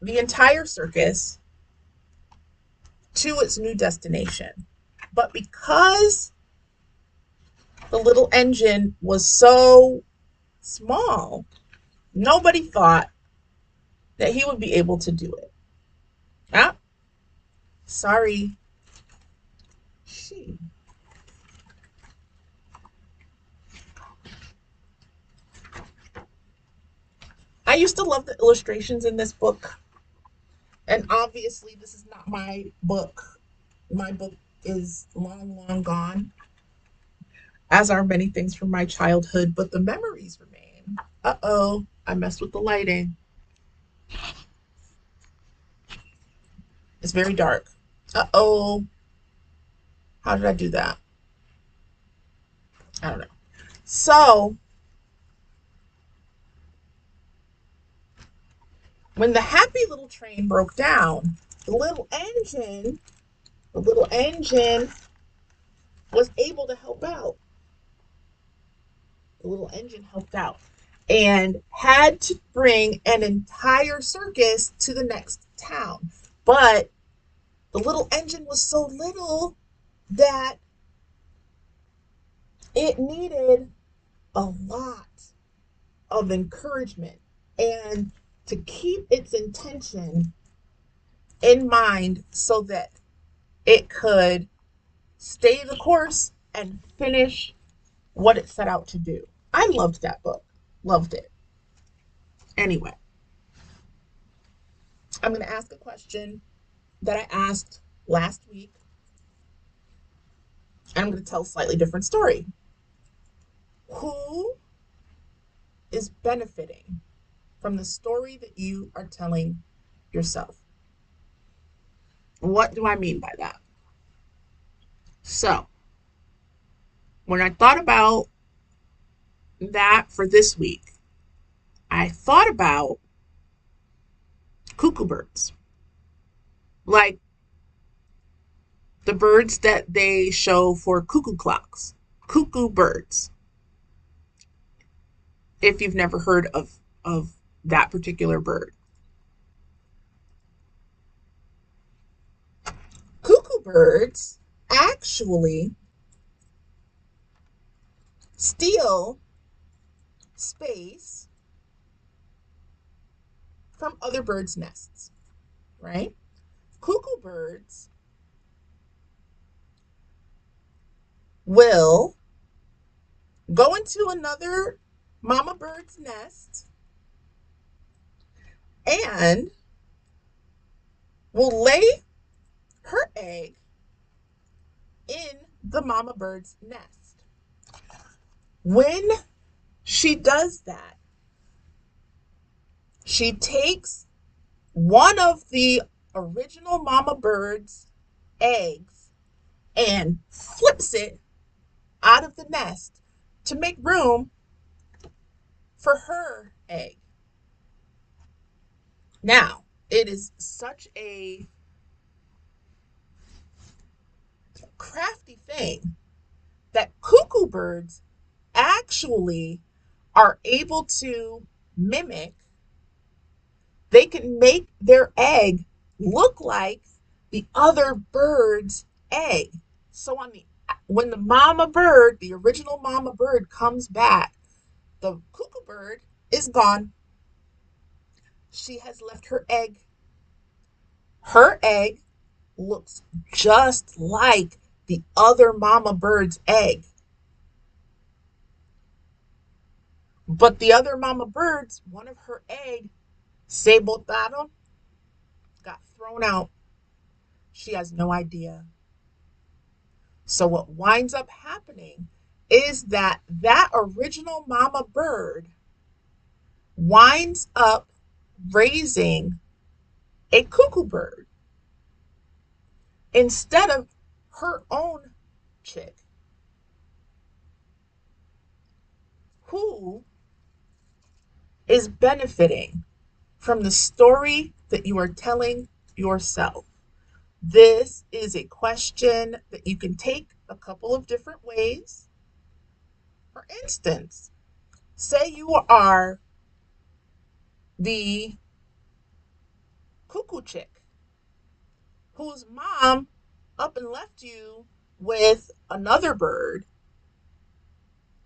the entire circus to its new destination. But because the little engine was so small, nobody thought that he would be able to do it. Ah, sorry. I used to love the illustrations in this book. And obviously, this is not my book. My book is long, long gone, as are many things from my childhood, but the memories remain. Uh-oh, I messed with the lighting. It's very dark. Uh-oh. How did I do that? I don't know. So, when the happy little train broke down, the little engine was able to help out. The little engine helped out and had to bring an entire circus to the next town. But the little engine was so little that it needed a lot of encouragement and to keep its intention in mind so that it could stay the course and finish what it set out to do. I loved that book. Loved it. Anyway, I'm going to ask a question that I asked last week. And I'm going to tell a slightly different story. Who is benefiting from the story that you are telling yourself? What do I mean by that? So, when I thought about that for this week, I thought about cuckoo birds. Like the birds that they show for cuckoo clocks. Cuckoo birds. If you've never heard of that particular bird. Cuckoo birds actually steal space from other birds' nests, right? Cuckoo birds will go into another mama bird's nest and will lay her egg in the mama bird's nest. When she does that, she takes one of the original mama bird's eggs and flips it out of the nest to make room for her egg. Now, it is such a crafty thing that cuckoo birds actually are able to mimic. They can make their egg look like the other bird's egg. So when the mama bird, the original mama bird comes back, the cuckoo bird is gone. She has left her egg. Her egg looks just like the other mama bird's egg. But the other mama bird's, one of her egg, se botaron, got thrown out. She has no idea. So what winds up happening is that original mama bird winds up raising a cuckoo bird instead of her own chick, who is benefiting from the story that you are telling yourself. This is a question that you can take a couple of different ways. For instance, say you are the cuckoo chick whose mom up and left you with another bird.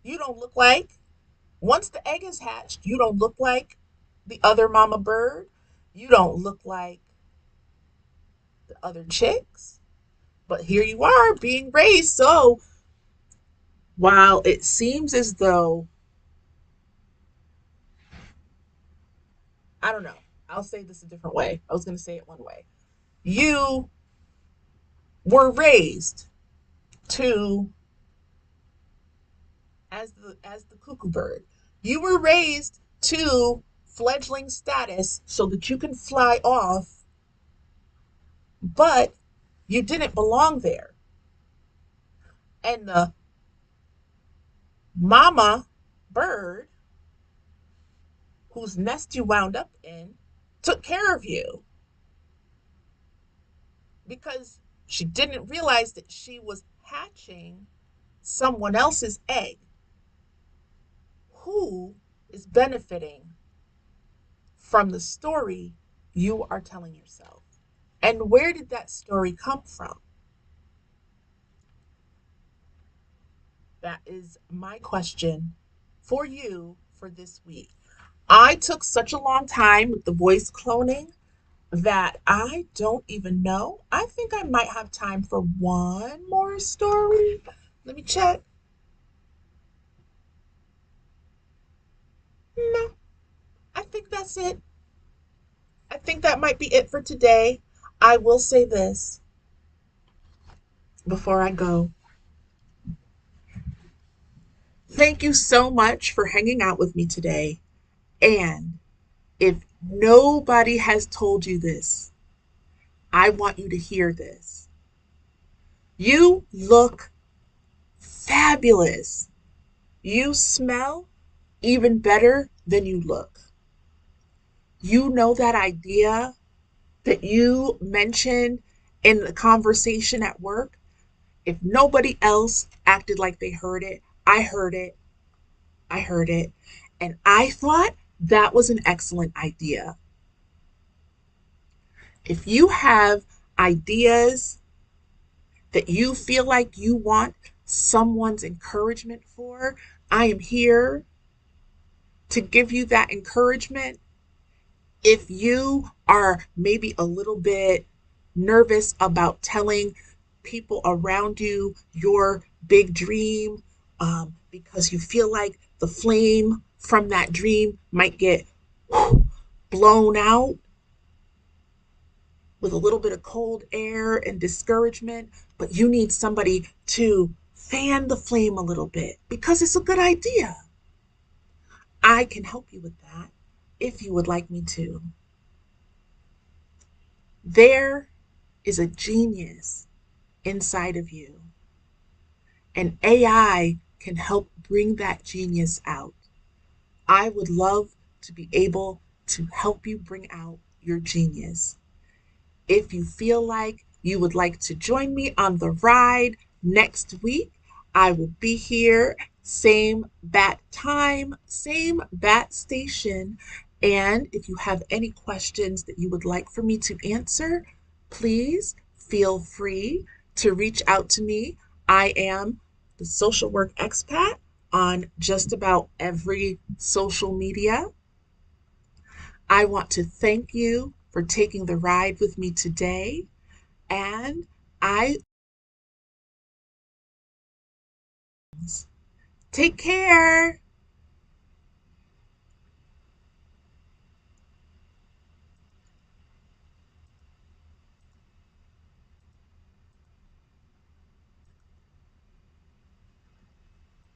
You don't look like, once the egg is hatched, you don't look like the other mama bird. You don't look like the other chicks. But here you are being raised. So while it seems as though, I don't know, I'll say this a different way. I was going to say it one way. You were raised to, as the cuckoo bird, you were raised to fledgling status so that you can fly off, but you didn't belong there. And the mama bird, whose nest you wound up in, took care of you because she didn't realize that she was hatching someone else's egg. Who is benefiting from the story you are telling yourself? And where did that story come from? That is my question for you for this week. I took such a long time with the voice cloning that I don't even know. I think I might have time for one more story. Let me check. No, I think that's it. I think that might be it for today. I will say this before I go. Thank you so much for hanging out with me today. And if nobody has told you this, I want you to hear this. You look fabulous. You smell even better than you look. You know that idea that you mentioned in the conversation at work? If nobody else acted like they heard it, I heard it. I heard it. And I thought that was an excellent idea. If you have ideas that you feel like you want someone's encouragement for, I am here to give you that encouragement. If you are maybe a little bit nervous about telling people around you your big dream, because you feel like the flame from that dream might get blown out with a little bit of cold air and discouragement, but you need somebody to fan the flame a little bit because it's a good idea. I can help you with that if you would like me to. There is a genius inside of you, and AI can help bring that genius out. I would love to be able to help you bring out your genius. If you feel like you would like to join me on the ride next week, I will be here, same bat time, same bat station. And if you have any questions that you would like for me to answer, please feel free to reach out to me. I am the Social Work Expat on just about every social media. I want to thank you for taking the ride with me today. And I take care.